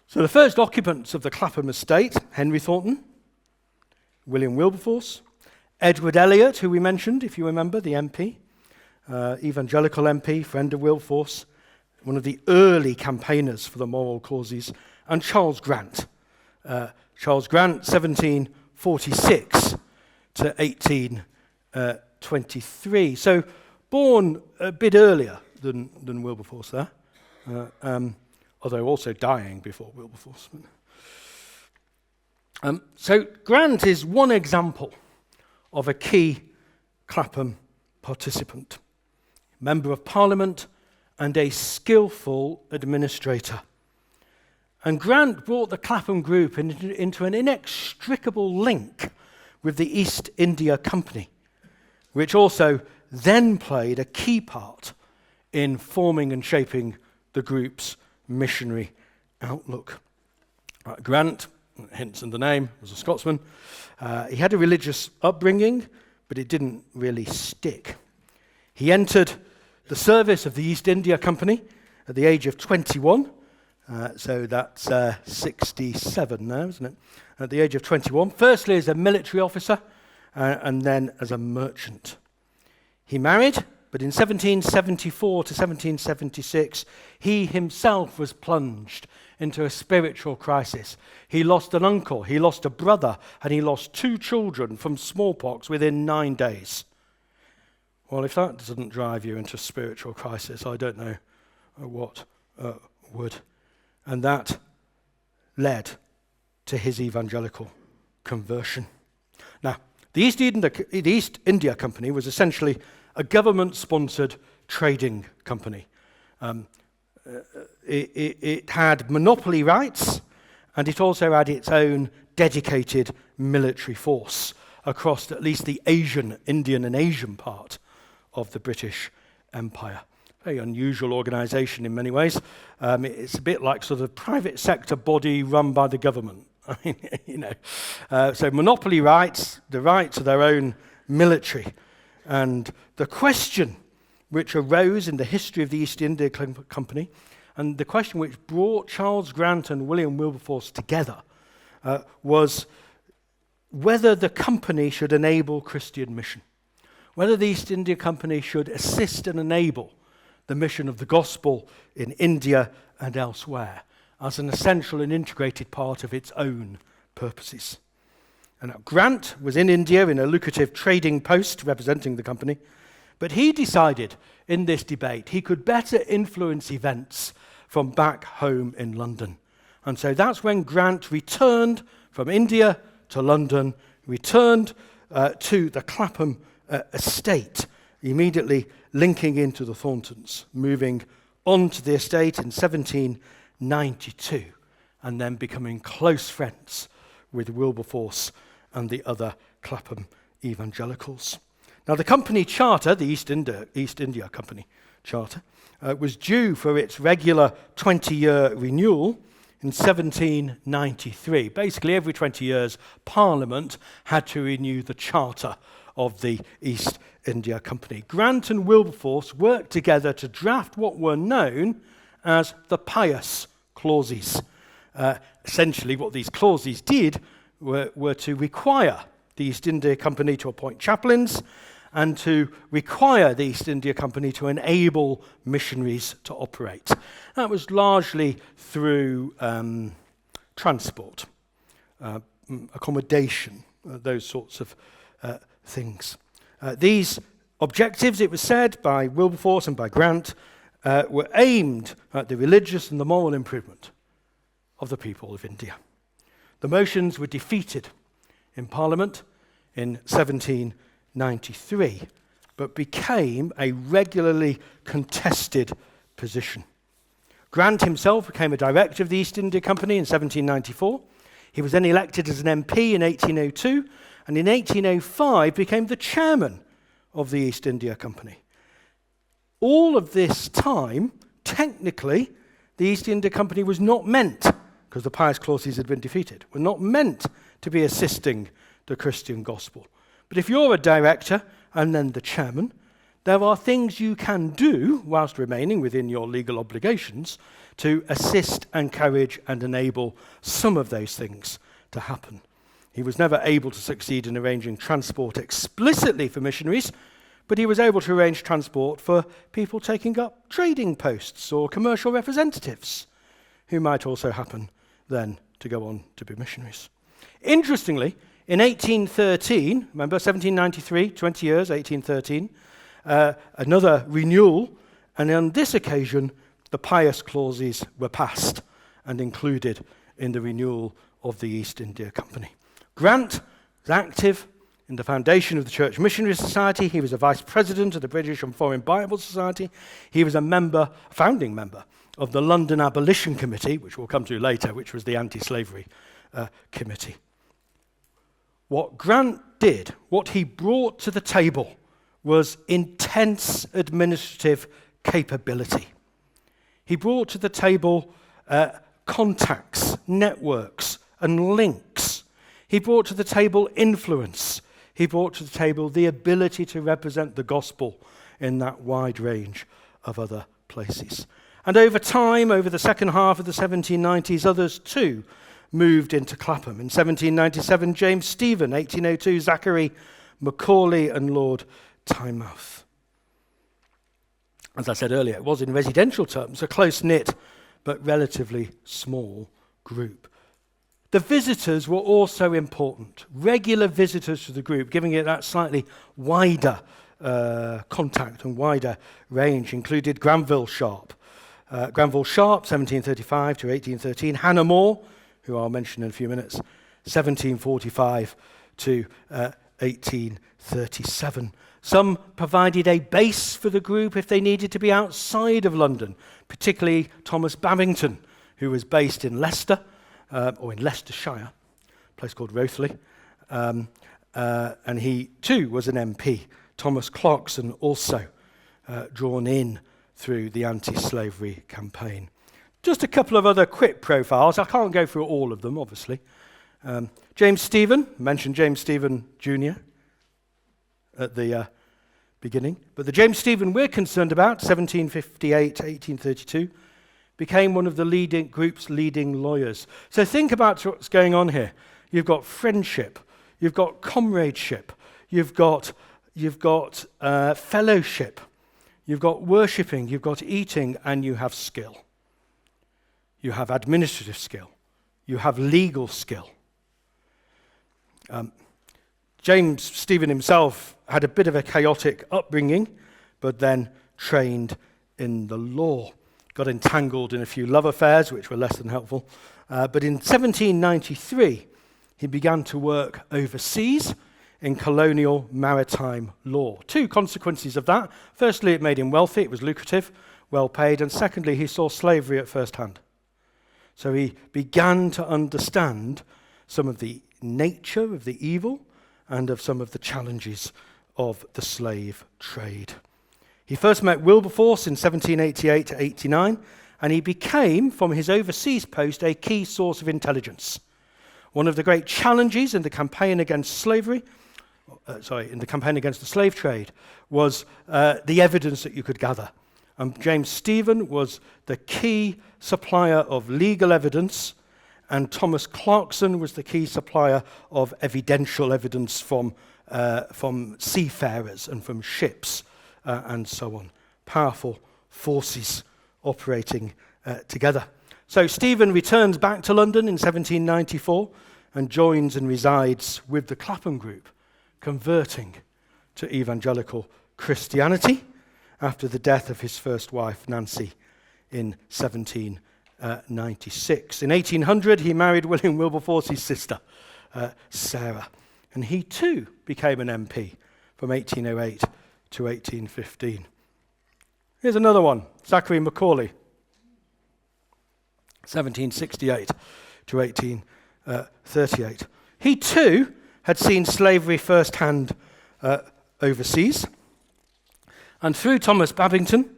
So the first occupants of the Clapham estate, Henry Thornton, William Wilberforce, Edward Elliot, who we mentioned, if you remember, the MP, evangelical MP, friend of Wilberforce, one of the early campaigners for the moral causes, and Charles Grant. Charles Grant, 1746 to 1823. So born a bit earlier than Wilberforce there, although also dying before Wilberforce. So Grant is one example of a key Clapham participant, member of Parliament and a skillful administrator. And Grant brought the Clapham group into an inextricable link with the East India Company, which also then played a key part in forming and shaping the group's missionary outlook. Grant, hence in the name, was a Scotsman. He had a religious upbringing, but it didn't really stick. He entered the service of the East India Company at the age of 21, so that's 67 now, isn't it? At the age of 21, firstly as a military officer, and then as a merchant. He married, but in 1774 to 1776, he himself was plunged into a spiritual crisis. He lost an uncle, he lost a brother, and he lost 2 children from smallpox within 9 days. Well, if that doesn't drive you into spiritual crisis, I don't know what would. And that led to his evangelical conversion. Now, the East India Company was essentially a government-sponsored trading company. It had monopoly rights, and it also had its own dedicated military force across at least the Indian and Asian part of the British Empire. Very unusual organisation in many ways. It's a bit like sort of private sector body run by the government. I mean, so monopoly rights, the right to their own military. And the question which arose in the history of the East India Company, and the question which brought Charles Grant and William Wilberforce together, was whether the company should enable Christian mission, whether the East India Company should assist and enable the mission of the gospel in India and elsewhere as an essential and integrated part of its own purposes. And Grant was in India in a lucrative trading post representing the company, but he decided in this debate he could better influence events from back home in London. And so that's when Grant returned from India to London, returned to the Clapham estate, immediately linking into the Thorntons, moving on to the estate in 1792, and then becoming close friends with Wilberforce and the other Clapham evangelicals. Now, the company charter, the East India Company charter, was due for its regular 20-year renewal in 1793. Basically, every 20 years, Parliament had to renew the charter of the East India Company. Grant and Wilberforce worked together to draft what were known as the pious clauses. Essentially, what these clauses did were to require the East India Company to appoint chaplains and to require the East India Company to enable missionaries to operate. That was largely through transport, accommodation, those sorts of things. These objectives, it was said by Wilberforce and by Grant, were aimed at the religious and the moral improvement of the people of India. The motions were defeated in Parliament in 1793, but became a regularly contested position. Grant himself became a director of the East India Company in 1794. He was then elected as an MP in 1802, and in 1805 became the chairman of the East India Company. All of this time, technically, the East India Company was not meant, because the pious clauses had been defeated, were not meant to be assisting the Christian gospel. But if you're a director and then the chairman, there are things you can do, whilst remaining within your legal obligations, to assist, encourage, and enable some of those things to happen. He was never able to succeed in arranging transport explicitly for missionaries, but he was able to arrange transport for people taking up trading posts or commercial representatives, who might also happen then to go on to be missionaries. Interestingly, in 1813, remember 1793, 20 years, 1813, another renewal, and on this occasion, the pious clauses were passed and included in the renewal of the East India Company. Grant was active in the foundation of the Church Missionary Society. He was a vice president of the British and Foreign Bible Society. He was a founding member of the London Abolition Committee, which we'll come to later, which was the anti-slavery committee. What Grant did, what he brought to the table, was intense administrative capability. He brought to the table contacts, networks, and links. He brought to the table influence. He brought to the table the ability to represent the gospel in that wide range of other places. And over time, over the second half of the 1790s, others too moved into Clapham. In 1797, James Stephen, 1802, Zachary Macaulay, and Lord Tynemouth. As I said earlier, it was in residential terms a close-knit but relatively small group. The visitors were also important. Regular visitors to the group, giving it that slightly wider contact and wider range, included Granville Sharp. 1735 to 1813. Hannah More, who I'll mention in a few minutes, 1745 to 1837. Some provided a base for the group if they needed to be outside of London, particularly Thomas Babington, who was based in Leicester, or in Leicestershire, a place called Rothley, and he too was an MP. Thomas Clarkson also drawn in through the anti-slavery campaign. Just a couple of other quick profiles. I can't go through all of them, obviously. James Stephen, mentioned James Stephen Jr. at the beginning, but the James Stephen we're concerned about, 1758 to 1832, became one of the group's leading lawyers. So think about what's going on here. You've got friendship, you've got comradeship, you've got fellowship, you've got worshipping, you've got eating, and you have skill. You have administrative skill. You have legal skill. James Stephen himself had a bit of a chaotic upbringing, but then trained in the law. Got entangled in a few love affairs, which were less than helpful. But in 1793, he began to work overseas in colonial maritime law. Two consequences of that. Firstly, it made him wealthy. It was lucrative, well paid. And secondly, he saw slavery at first hand. So he began to understand some of the nature of the evil and of some of the challenges of the slave trade. He first met Wilberforce in 1788 to 89, and he became, from his overseas post, a key source of intelligence. One of the great challenges in the campaign against the slave trade was the evidence that you could gather. And James Stephen was the key supplier of legal evidence, and Thomas Clarkson was the key supplier of evidential evidence from seafarers and from ships and so on. Powerful forces operating together. So Stephen returns back to London in 1794 and joins and resides with the Clapham group, converting to evangelical Christianity after the death of his first wife, Nancy, in 1796. In 1800, he married William Wilberforce's sister, Sarah, and he too became an MP from 1808 to 1815. Here's another one, Zachary Macaulay, 1768 to 1838. He too had seen slavery firsthand overseas, and through Thomas Babington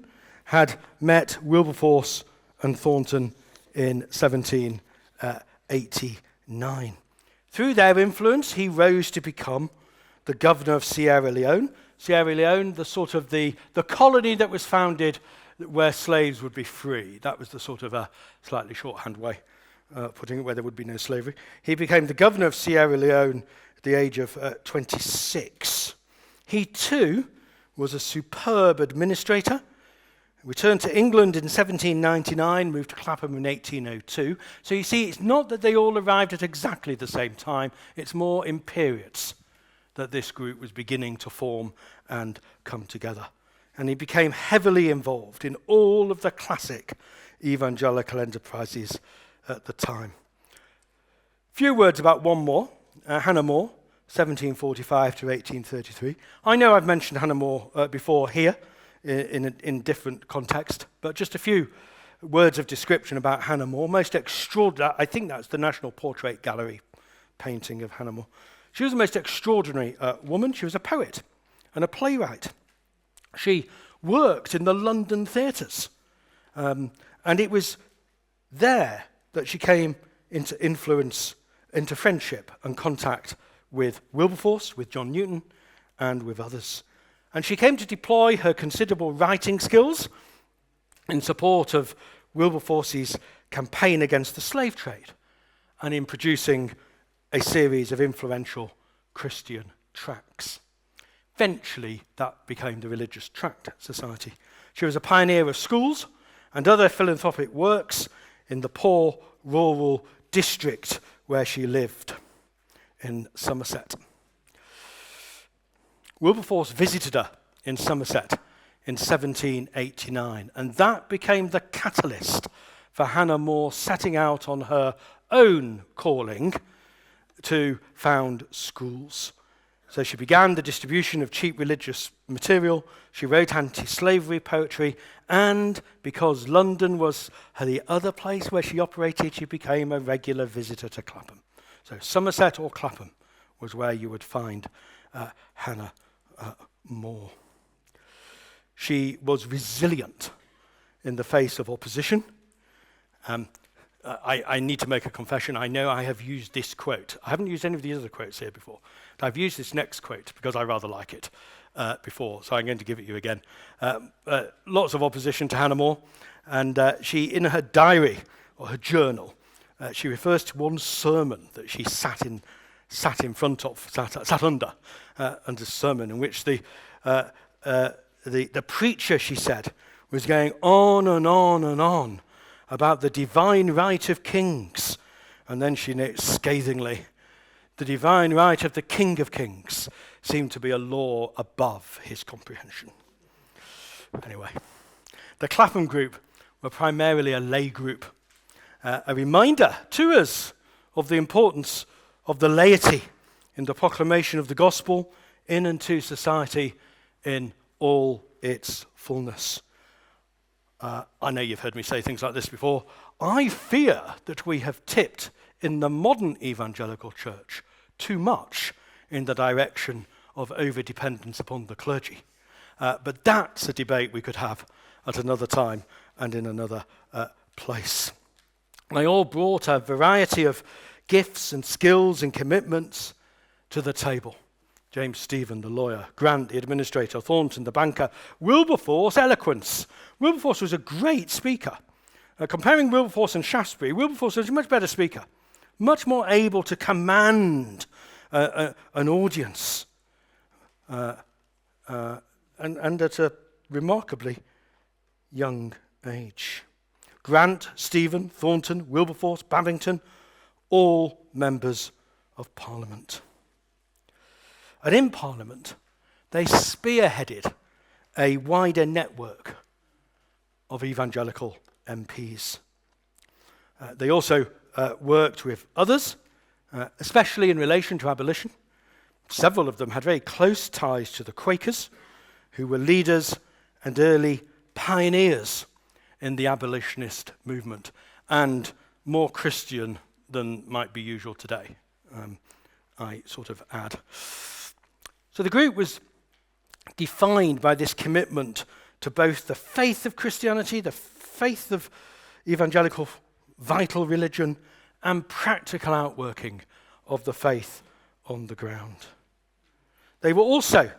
had met Wilberforce and Thornton in 1789. Through their influence, he rose to become the governor of Sierra Leone. Sierra Leone, the colony that was founded where slaves would be free. That was the sort of a slightly shorthand way putting it, where there would be no slavery. He became the governor of Sierra Leone at the age of 26. He too was a superb administrator. Returned to England in 1799, moved to Clapham in 1802. So you see, it's not that they all arrived at exactly the same time, it's more in periods that this group was beginning to form and come together. And he became heavily involved in all of the classic evangelical enterprises at the time. Few words about one more, Hannah More, 1745 to 1833. I know I've mentioned Hannah More before here, in different context, but just a few words of description about Hannah More. Most extraordinary, I think that's the National Portrait Gallery painting of Hannah More. She was the most extraordinary woman. She was a poet and a playwright. She worked in the London theatres, and it was there that she came into influence, into friendship and contact with Wilberforce, with John Newton, and with others. And she came to deploy her considerable writing skills in support of Wilberforce's campaign against the slave trade and in producing a series of influential Christian tracts. Eventually, that became the Religious Tract Society. She was a pioneer of schools and other philanthropic works in the poor rural district where she lived in Somerset. Wilberforce visited her in Somerset in 1789, and that became the catalyst for Hannah More setting out on her own calling to found schools. So she began the distribution of cheap religious material, she wrote anti-slavery poetry, and because London was the other place where she operated, she became a regular visitor to Clapham. So Somerset or Clapham was where you would find Hannah More. She was resilient in the face of opposition. I need to make a confession. I know I have used this quote. I haven't used any of the other quotes here before. But I've used this next quote because I rather like it before, so I'm going to give it you again. Lots of opposition to Hannah More, and she, in her diary or her journal, she refers to one sermon that she sat under a sermon in which the preacher, she said, was going on and on and on about the divine right of kings. And then she notes scathingly, the divine right of the King of Kings seemed to be a law above his comprehension. Anyway, the Clapham group were primarily a lay group, a reminder to us of the importance of the laity in the proclamation of the gospel in and to society in all its fullness. I know you've heard me say things like this before. I fear that we have tipped in the modern evangelical church too much in the direction of over-dependence upon the clergy. But that's a debate we could have at another time and in another place. They all brought a variety of gifts and skills and commitments to the table. James Stephen, the lawyer, Grant, the administrator, Thornton, the banker, Wilberforce, eloquence. Wilberforce was a great speaker. Comparing Wilberforce and Shaftesbury, Wilberforce was a much better speaker, much more able to command an audience, and at a remarkably young age. Grant, Stephen, Thornton, Wilberforce, Babington, all members of Parliament. And in Parliament, they spearheaded a wider network of evangelical MPs. They also worked with others, especially in relation to abolition, Several of them had very close ties to the Quakers, who were leaders and early pioneers in the abolitionist movement, and more Christian than might be usual today, I sort of add. So the group was defined by this commitment to both the faith of Christianity, the faith of evangelical vital religion, and practical outworking of the faith on the ground. They were also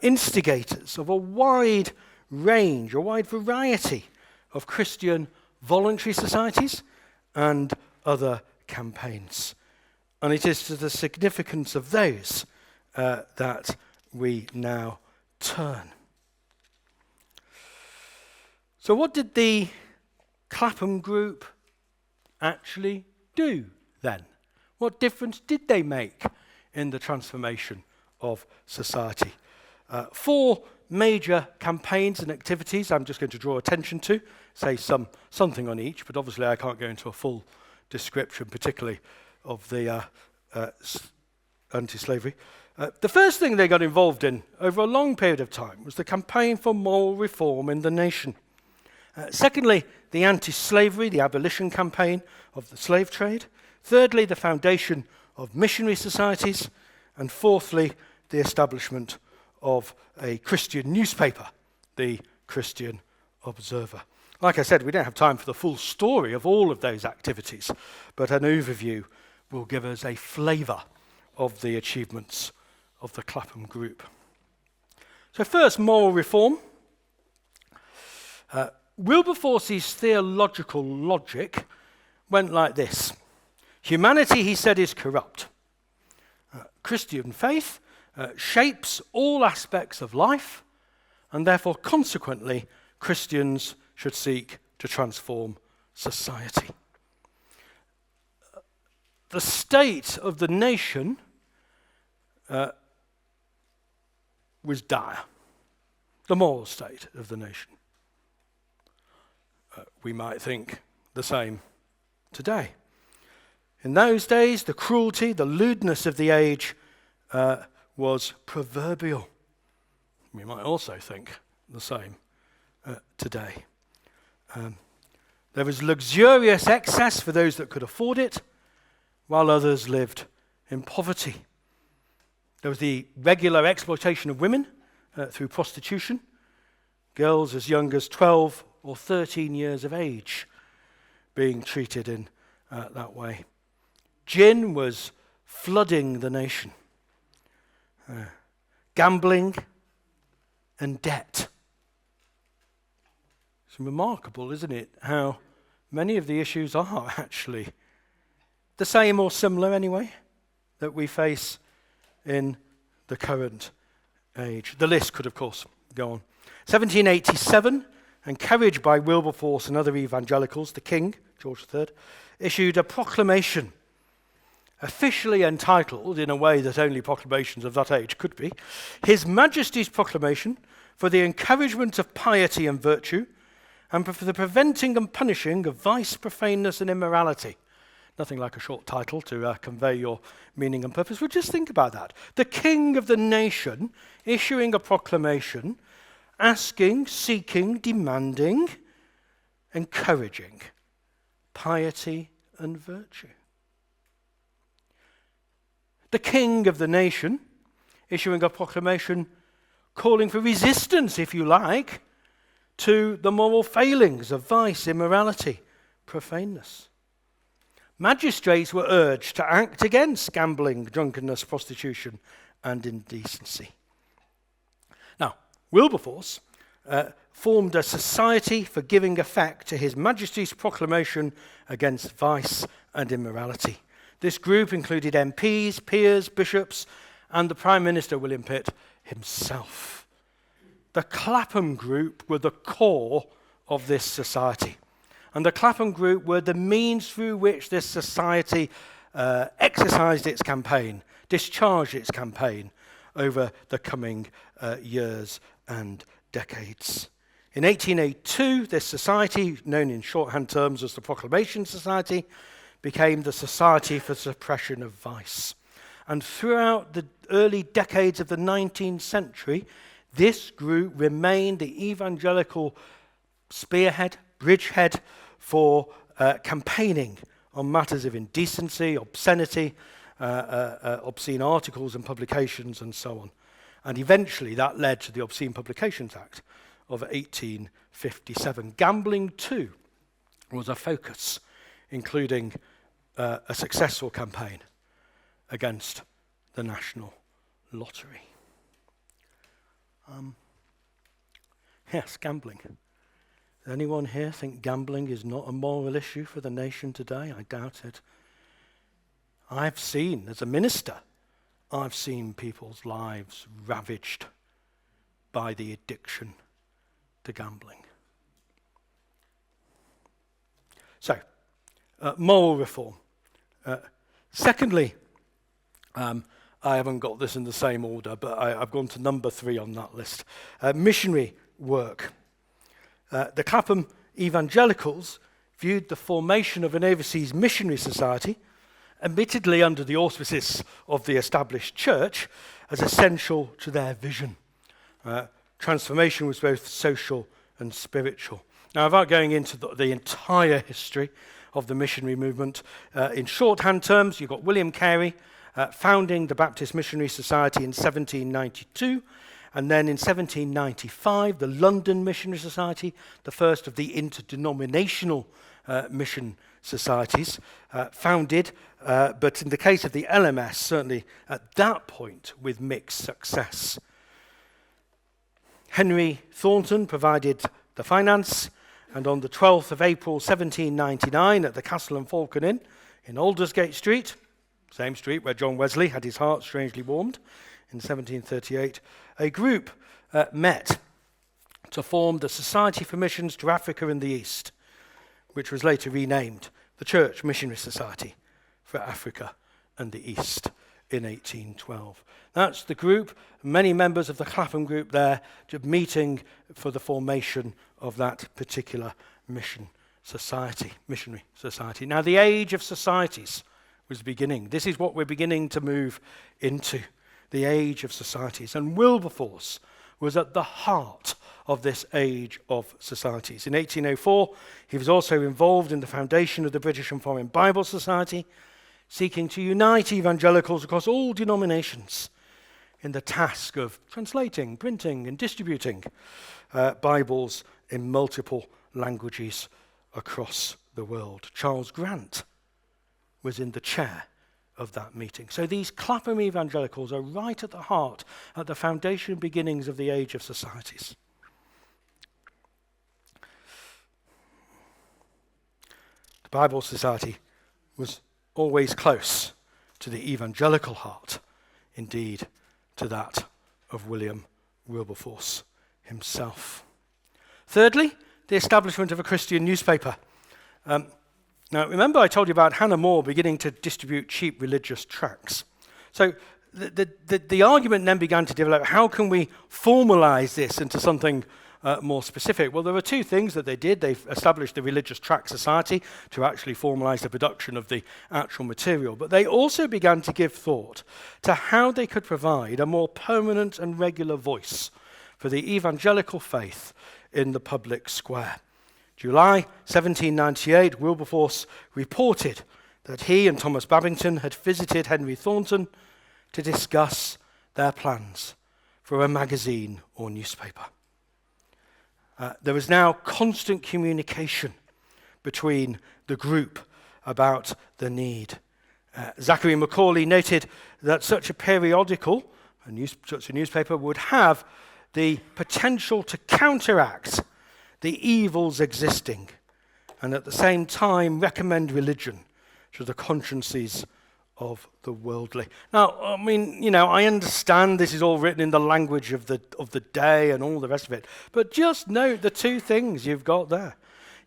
instigators of a wide range, a wide variety of Christian voluntary societies and other campaigns. And it is to the significance of those that we now turn. So what did the Clapham group actually do then? What difference did they make in the transformation of society? 4 major campaigns and activities I'm just going to draw attention to, say something on each, but obviously I can't go into a full description, particularly of the anti-slavery. The first thing they got involved in over a long period of time was the campaign for moral reform in the nation. Secondly, the anti-slavery, the abolition campaign of the slave trade. Thirdly, the foundation of missionary societies. And fourthly, the establishment of a Christian newspaper, the Christian Observer. Like I said, we don't have time for the full story of all of those activities, but an overview will give us a flavour of the achievements of the Clapham group. So first, moral reform. Wilberforce's theological logic went like this. Humanity, he said, is corrupt. Christian faith shapes all aspects of life, and therefore, consequently, Christians should seek to transform society. The state of the nation was dire. The moral state of the nation. We might think the same today. In those days, the cruelty, the lewdness of the age was proverbial. We might also think the same today. There was luxurious excess for those that could afford it, while others lived in poverty. There was the regular exploitation of women through prostitution, girls as young as 12 or 13 years of age being treated in that way. Gin was flooding the nation. Gambling and debt. It's remarkable, isn't it, how many of the issues are actually the same or similar anyway that we face in the current age. The list could, of course, go on. 1787, encouraged by Wilberforce and other evangelicals, the King, George III, issued a proclamation officially entitled, in a way that only proclamations of that age could be, His Majesty's Proclamation for the Encouragement of Piety and Virtue and for the Preventing and Punishing of Vice, Profaneness and Immorality. Nothing like a short title to convey your meaning and purpose, but just think about that. The King of the nation issuing a proclamation asking, seeking, demanding, encouraging piety and virtue. The King of the nation issuing a proclamation calling for resistance, if you like, to the moral failings of vice, immorality, profaneness. Magistrates were urged to act against gambling, drunkenness, prostitution, and indecency. Now, Wilberforce formed a society for giving effect to His Majesty's proclamation against vice and immorality. This group included MPs, peers, bishops, and the Prime Minister, William Pitt, himself. The Clapham group were the core of this society. And the Clapham group were the means through which this society exercised its campaign, discharged its campaign over the coming years and decades. In 1882, this society, known in shorthand terms as the Proclamation Society, became the Society for Suppression of Vice. And throughout the early decades of the 19th century, this group remained the evangelical spearhead, bridgehead for campaigning on matters of indecency, obscenity, obscene articles and publications, and so on. And eventually that led to the Obscene Publications Act of 1857. Gambling, too, was a focus, including a successful campaign against the National Lottery. Yes, gambling. Does anyone here think gambling is not a moral issue for the nation today? I doubt it. I've seen, as a minister, I've seen people's lives ravaged by the addiction to gambling. So, moral reform. Secondly, I haven't got this in the same order, but I've gone to number 3 on that list. Missionary work. The Clapham evangelicals viewed the formation of an overseas missionary society, admittedly under the auspices of the established church, as essential to their vision. Transformation was both social and spiritual. Now, without going into the entire history of the missionary movement, in shorthand terms, you've got William Carey founding the Baptist Missionary Society in 1792, and then in 1795, the London Missionary Society, the first of the interdenominational mission societies, founded, but in the case of the LMS, certainly at that point with mixed success. Henry Thornton provided the finance, and on the 12th of April 1799 at the Castle and Falcon Inn in Aldersgate Street, same street where John Wesley had his heart strangely warmed in 1738, a group met to form the Society for Missions to Africa and the East, which was later renamed the Church Missionary Society for Africa and the East in 1812. That's the group, many members of the Clapham group there, meeting for the formation of that particular missionary society. Now, the age of societies was beginning. This is what we're beginning to move into, the age of societies. And Wilberforce was at the heart of this age of societies. In 1804, he was also involved in the foundation of the British and Foreign Bible Society, seeking to unite evangelicals across all denominations in the task of translating, printing, and distributing Bibles in multiple languages across the world. Charles Grant was in the chair of that meeting. So these Clapham evangelicals are right at the heart, at the foundation beginnings of the age of societies. The Bible Society was always close to the evangelical heart, indeed to that of William Wilberforce himself. Thirdly, the establishment of a Christian newspaper. Now, remember I told you about Hannah More beginning to distribute cheap religious tracts. So the argument then began to develop, how can we formalize this into something more specific? Well, there were two things that they did. They established the Religious Tract Society to actually formalize the production of the actual material. But they also began to give thought to how they could provide a more permanent and regular voice for the evangelical faith in the public square. July 1798, Wilberforce reported that he and Thomas Babington had visited Henry Thornton to discuss their plans for a magazine or newspaper. There was now constant communication between the group about the need. Zachary Macaulay noted that such a periodical, such a newspaper, would have the potential to counteract the evils existing, and at the same time recommend religion to the consciences of the worldly. Now, I mean, I understand this is all written in the language of the day and all the rest of it, but just note the two things you've got there.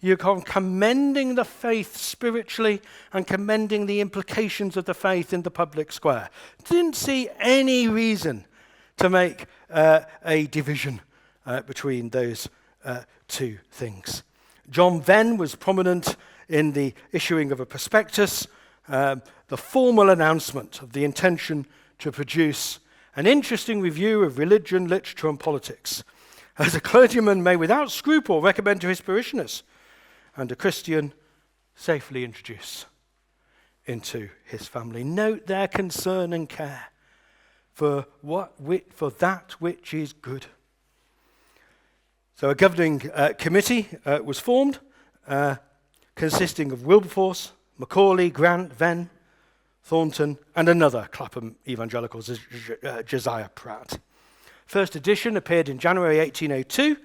You're commending the faith spiritually and commending the implications of the faith in the public square. Didn't see any reason to make a division between those two things. John Venn was prominent in the issuing of a prospectus, the the formal announcement of the intention to produce an interesting review of religion, literature and politics, as a clergyman may without scruple recommend to his parishioners, and a Christian safely introduce into his family. Note their concern and care for that which is good. So a governing committee was formed, consisting of Wilberforce, Macaulay, Grant, Venn, Thornton, and another Clapham evangelical, Josiah Pratt. First edition appeared in January 1802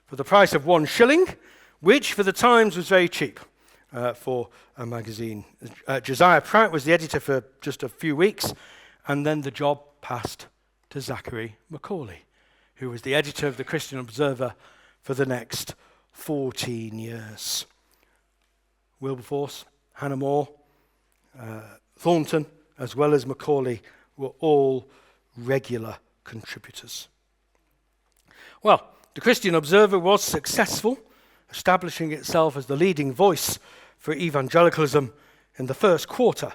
for the price of 1 shilling, which for the times was very cheap for a magazine. Josiah Pratt was the editor for just a few weeks, and then the job passed to Zachary Macaulay, who was the editor of the Christian Observer for the next 14 years. Wilberforce, Hannah More, Thornton, as well as Macaulay, were all regular contributors. Well, the Christian Observer was successful, establishing itself as the leading voice for evangelicalism in the first quarter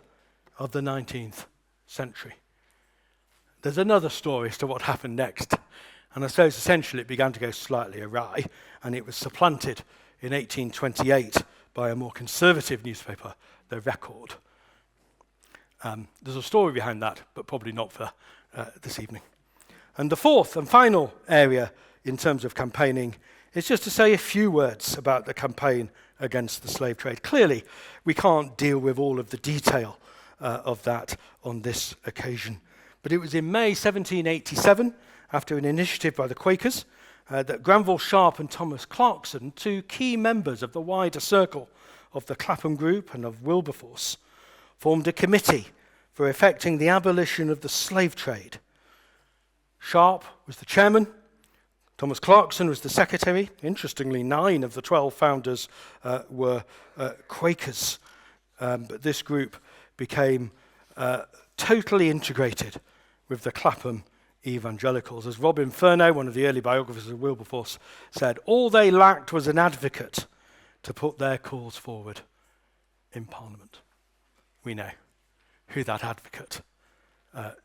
of the 19th century. There's another story as to what happened next, and I suppose essentially it began to go slightly awry, and it was supplanted in 1828 by a more conservative newspaper, the Record. There's a story behind that, but probably not for this evening. And the fourth and final area in terms of campaigning is just to say a few words about the campaign against the slave trade. Clearly, we can't deal with all of the detail of that on this occasion. But it was in May 1787, after an initiative by the Quakers, that Granville Sharp and Thomas Clarkson, two key members of the wider circle of the Clapham Group and of Wilberforce, formed a committee for effecting the abolition of the slave trade. Sharp was the chairman, Thomas Clarkson was the secretary. Interestingly, 9 of the 12 founders were Quakers, but this group became totally integrated with the Clapham evangelicals. As Robin Furneaux, one of the early biographers of Wilberforce, said, all they lacked was an advocate to put their cause forward in Parliament. We know who that advocate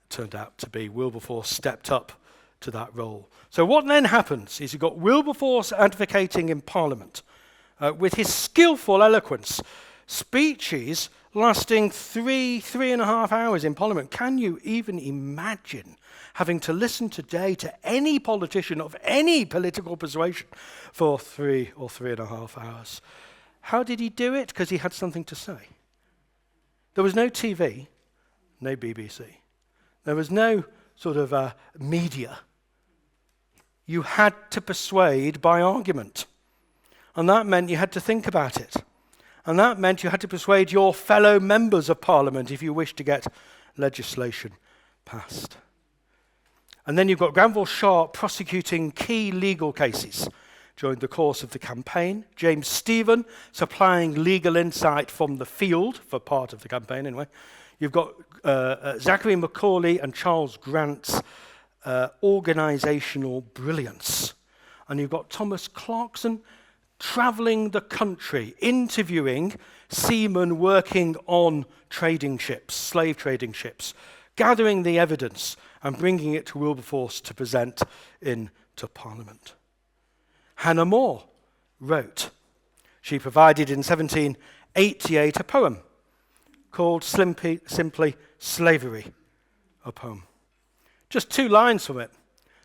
turned out to be. Wilberforce stepped up to that role. So what then happens is you've got Wilberforce advocating in Parliament with his skillful eloquence, speeches lasting 3.5 hours in Parliament. Can you even imagine having to listen today to any politician of any political persuasion for 3 or 3.5 hours? How did he do it? Because he had something to say. There was no TV, no BBC. There was no sort of media. You had to persuade by argument. And that meant you had to think about it. And that meant you had to persuade your fellow members of Parliament if you wished to get legislation passed. And then you've got Granville Sharp prosecuting key legal cases during the course of the campaign. James Stephen supplying legal insight from the field for part of the campaign anyway. You've got Zachary Macaulay and Charles Grant's organisational brilliance. And you've got Thomas Clarkson travelling the country, interviewing seamen working on trading ships, slave trading ships, gathering the evidence and bringing it to Wilberforce to present into Parliament. Hannah More wrote. She provided in 1788 a poem called simply Slavery, a poem. Just 2 lines from it.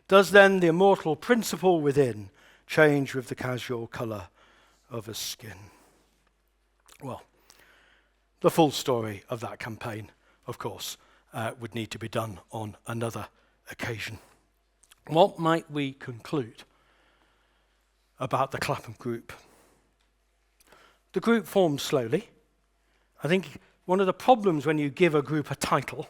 Does then the immortal principle within change with the casual colour of a skin? Well, the full story of that campaign, of course, would need to be done on another occasion. What might we conclude about the Clapham Group? The group formed slowly. I think one of the problems when you give a group a title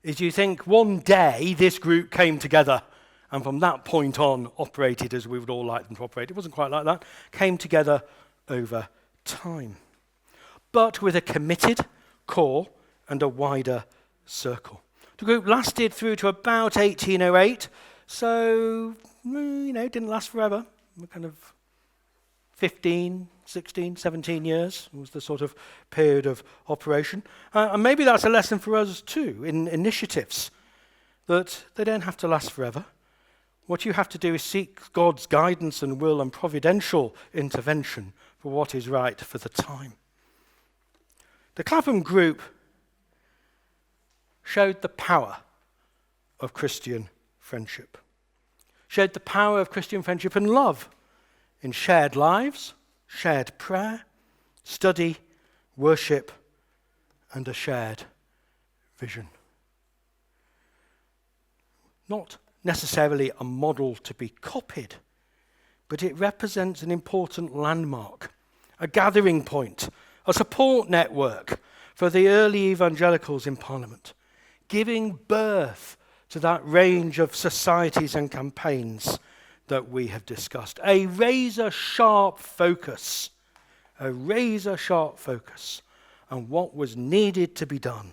is you think one day this group came together and from that point on operated as we would all like them to operate. It wasn't quite like that. Came together over time. But with a committed core and a wider circle. The group lasted through to about 1808, so, didn't last forever. We're kind of 15, 16, 17 years was the sort of period of operation. And maybe that's a lesson for us too, in initiatives, that they don't have to last forever. What you have to do is seek God's guidance and will and providential intervention for what is right for the time. The Clapham group showed the power of Christian friendship, showed the power of Christian friendship and love in shared lives, shared prayer, study, worship, and a shared vision. Not necessarily a model to be copied, but it represents an important landmark, a gathering point, a support network for the early evangelicals in Parliament, giving birth to that range of societies and campaigns that we have discussed. A razor-sharp focus on what was needed to be done.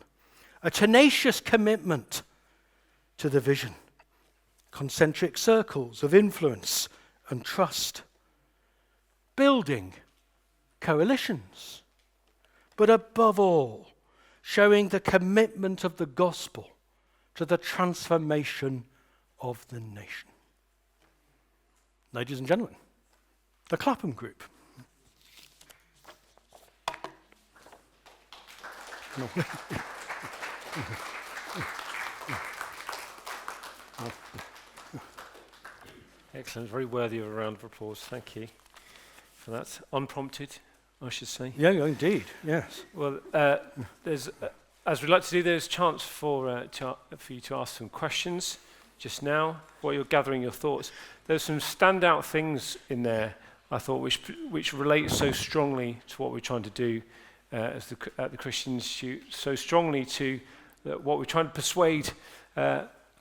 A tenacious commitment to the vision. Concentric circles of influence and trust. Building coalitions. But above all, showing the commitment of the gospel to the transformation of the nation. Ladies and gentlemen, the Clapham Group. Excellent, very worthy of a round of applause. Thank you for that. Unprompted, I should say. Yeah, indeed, yes. Well, there's, as we'd like to do, there's a chance for you to ask some questions just now while you're gathering your thoughts. There's some standout things in there, I thought, which relate so strongly to what we're trying to do at the Christian Institute, so strongly to what we're trying to persuade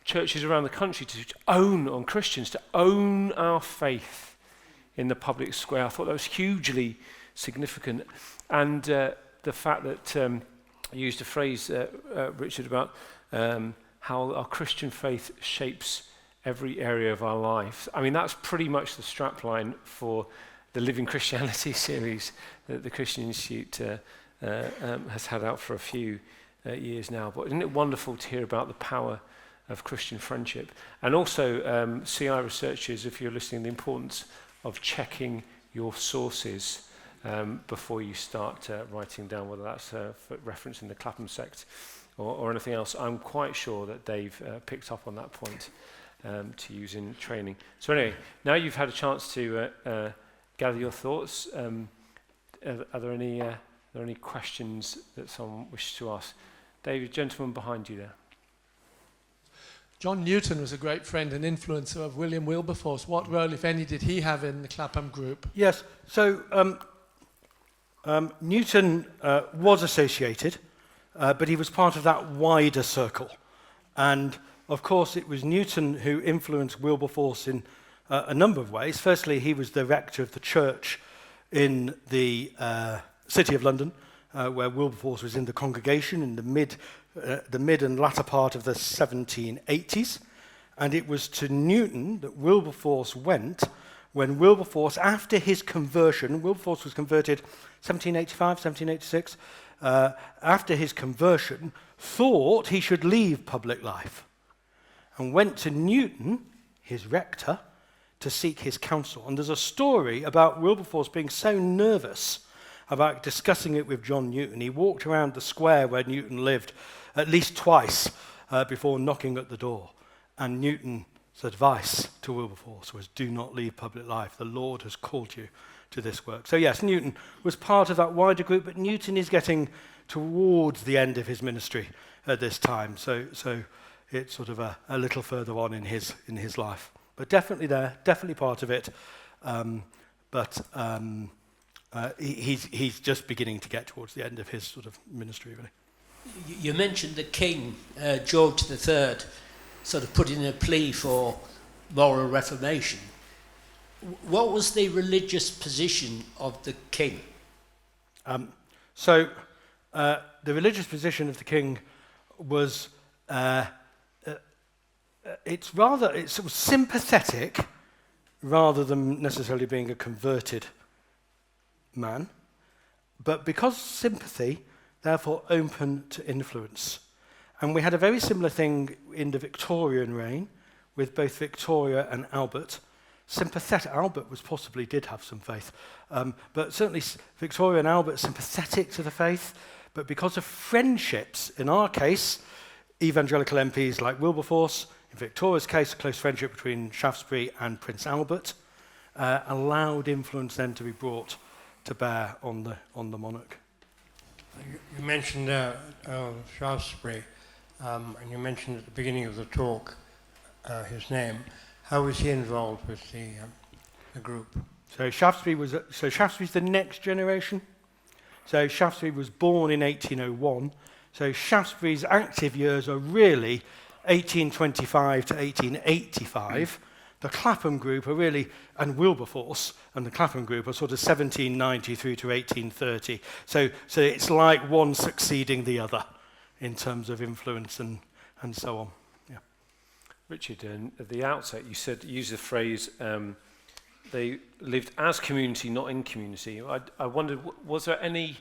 churches around the country to own on Christians, to own our faith in the public square. I thought that was hugely significant. And the fact that you used a phrase, Richard, about how our Christian faith shapes every area of our life. I mean, that's pretty much the strapline for the Living Christianity series that the Christian Institute has had out for a few years now. But isn't it wonderful to hear about the power of Christian friendship? And also, CI researchers, if you're listening, the importance of checking your sources before you start writing down, whether that's for reference in the Clapham Sect or anything else. I'm quite sure that they've picked up on that point to use in training. So anyway, now you've had a chance to gather your thoughts. Are there any questions that someone wishes to ask? David, gentleman behind you there. John Newton was a great friend and influencer of William Wilberforce. What role, if any, did he have in the Clapham group? Yes, so Newton was associated, but he was part of that wider circle. And of course, it was Newton who influenced Wilberforce in a number of ways. Firstly, he was the rector of the church in the City of London, where Wilberforce was in the congregation in the mid and latter part of the 1780s. And it was to Newton that Wilberforce went when Wilberforce, after his conversion, Wilberforce was converted 1785, 1786, after his conversion, thought he should leave public life and went to Newton, his rector, to seek his counsel. And there's a story about Wilberforce being so nervous about discussing it with John Newton. He walked around the square where Newton lived at least twice before knocking at the door. And Newton's advice to Wilberforce was, do not leave public life. The Lord has called you to this work. So yes, Newton was part of that wider group, but Newton is getting towards the end of his ministry at this time. So it's sort of a little further on in his life. But definitely there, definitely part of it. He's just beginning to get towards the end of his sort of ministry, really. You mentioned the King, George III, sort of put in a plea for moral reformation. What was the religious position of the King? The religious position of the King was it's sort of sympathetic rather than necessarily being a converted man, but because sympathy, therefore open to influence. And we had a very similar thing in the Victorian reign with both Victoria and Albert. Sympathetic, Albert did have some faith, but certainly Victoria and Albert sympathetic to the faith, but because of friendships, in our case, evangelical MPs like Wilberforce, in Victoria's case, a close friendship between Shaftesbury and Prince Albert, allowed influence then to be brought to bear on the monarch. You mentioned Shaftesbury, and you mentioned at the beginning of the talk his name. How was he involved with the group? So Shaftesbury's the next generation. So Shaftesbury was born in 1801. So Shaftesbury's active years are really 1825 to 1885. The Clapham group are really, and Wilberforce and the Clapham group are sort of 1790 through to 1830. So it's like one succeeding the other in terms of influence and so on. Yeah. Richard, at the outset, you used the phrase, they lived as community, not in community. I wondered, was there any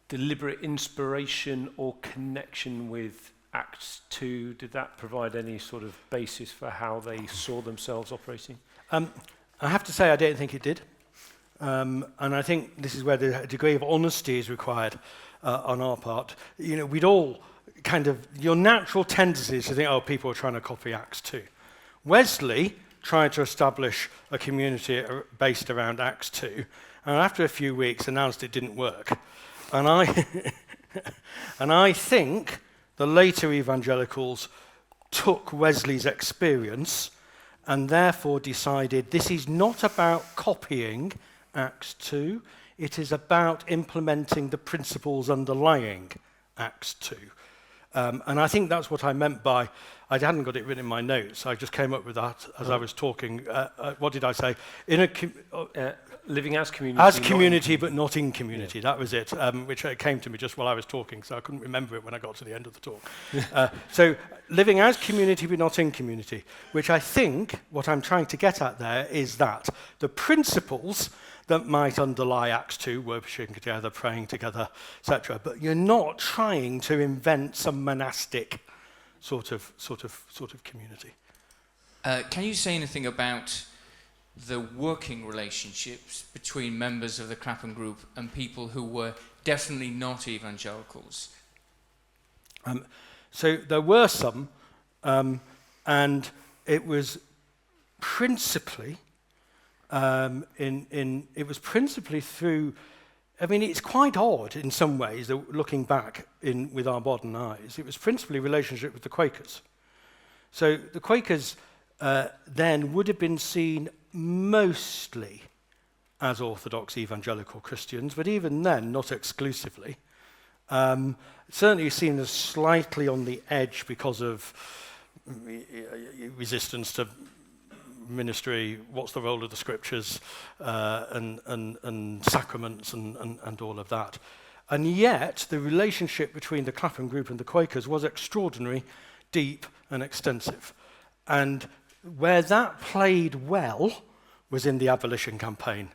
deliberate inspiration or connection with Acts 2? Did that provide any sort of basis for how they saw themselves operating? I have to say I don't think it did. And I think this is where the degree of honesty is required on our part. You know, we'd all kind of, your natural tendency is to think, oh, people are trying to copy Acts 2. Wesley tried to establish a community based around Acts 2, and after a few weeks announced it didn't work. And I think the later evangelicals took Wesley's experience and therefore decided this is not about copying Acts 2, it is about implementing the principles underlying Acts 2. And I think that's what I meant by, I hadn't got it written in my notes, I just came up with that as I was talking. What did I say? Living as community. As community, but not in community. Yeah. That was it, which came to me just while I was talking, so I couldn't remember it when I got to the end of the talk. So living as community, but not in community, which I think what I'm trying to get at there is that the principles that might underlie Acts 2, worshipping together, praying together, etc., but you're not trying to invent some monastic sort of community. Can you say anything about the working relationships between members of the Clapham group and people who were definitely not evangelicals? So there were some, and it was principally through. I mean, it's quite odd in some ways, looking back with our modern eyes. It was principally relationship with the Quakers. So the Quakers then would have been seen mostly as Orthodox evangelical Christians, but even then, not exclusively. Certainly seen as slightly on the edge because of resistance to ministry, what's the role of the scriptures, and sacraments and all of that. And yet, the relationship between the Clapham group and the Quakers was extraordinary, deep and extensive. And where that played well was in the abolition campaign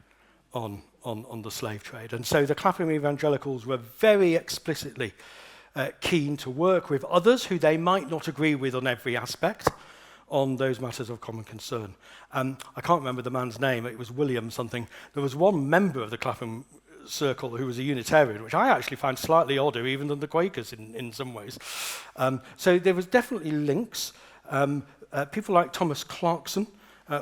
on the slave trade. And so the Clapham evangelicals were very explicitly keen to work with others who they might not agree with on every aspect on those matters of common concern. I can't remember the man's name, it was William something. There was one member of the Clapham circle who was a Unitarian, which I actually found slightly odder even than the Quakers in some ways. So there was definitely links. People like Thomas Clarkson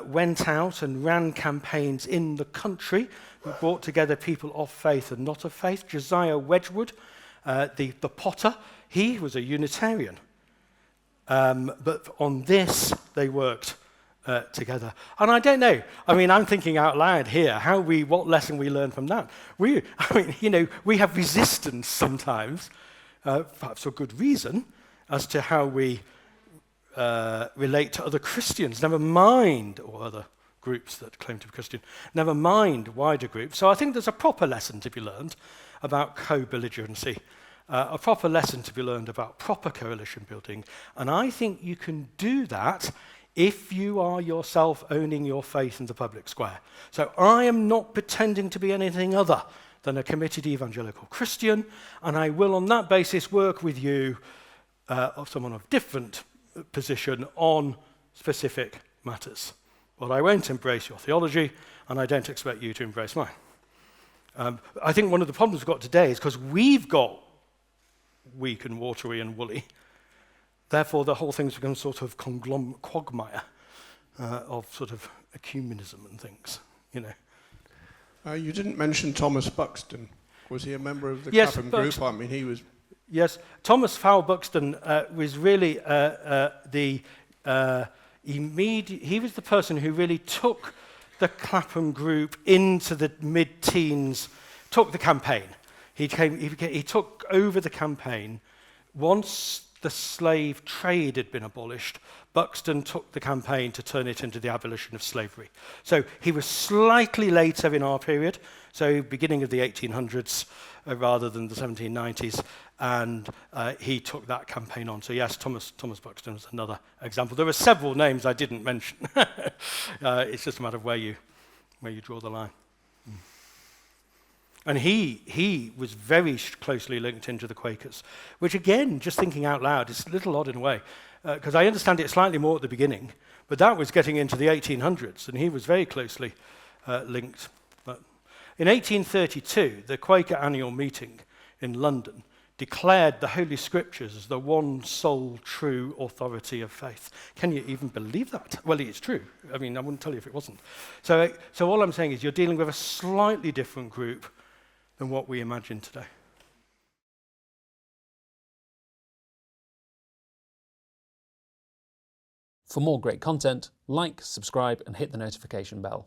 went out and ran campaigns in the country that brought together people of faith and not of faith. Josiah Wedgwood, the potter, he was a Unitarian. But on this, they worked together. And I don't know, I mean, I'm thinking out loud here, what lesson we learn from that. We have resistance sometimes, perhaps for good reason, as to how we relate to other Christians, never mind, or other groups that claim to be Christian, never mind wider groups. So I think there's a proper lesson to be learned about co-belligerency, a proper lesson to be learned about proper coalition building. And I think you can do that if you are yourself owning your faith in the public square. So I am not pretending to be anything other than a committed evangelical Christian, and I will on that basis work with you, of someone of different position, on specific matters. But I won't embrace your theology, and I don't expect you to embrace mine. I think one of the problems we've got today is because we've got weak and watery and woolly, therefore the whole thing's become sort of quagmire of sort of ecumenism and things, you know. You didn't mention Thomas Buxton. Was he a member of the Yes, Clapham group? I mean, he was... Yes, Thomas Fowle Buxton was really he was the person who really took the Clapham group into the mid-teens, took the campaign. He took over the campaign. Once the slave trade had been abolished, Buxton took the campaign to turn it into the abolition of slavery. So he was slightly later in our period, so beginning of the 1800s rather than the 1790s, and he took that campaign on. So yes, Thomas Buxton was another example. There were several names I didn't mention. It's just a matter of where you draw the line. And he was very closely linked into the Quakers, which again, just thinking out loud, is a little odd in a way, because I understand it slightly more at the beginning, but that was getting into the 1800s, and he was very closely linked. But in 1832, the Quaker annual meeting in London declared the Holy Scriptures as the one sole true authority of faith. Can you even believe that? Well, it's true. I mean, I wouldn't tell you if it wasn't. So all I'm saying is you're dealing with a slightly different group than what we imagine today. For more great content, like, subscribe, and hit the notification bell.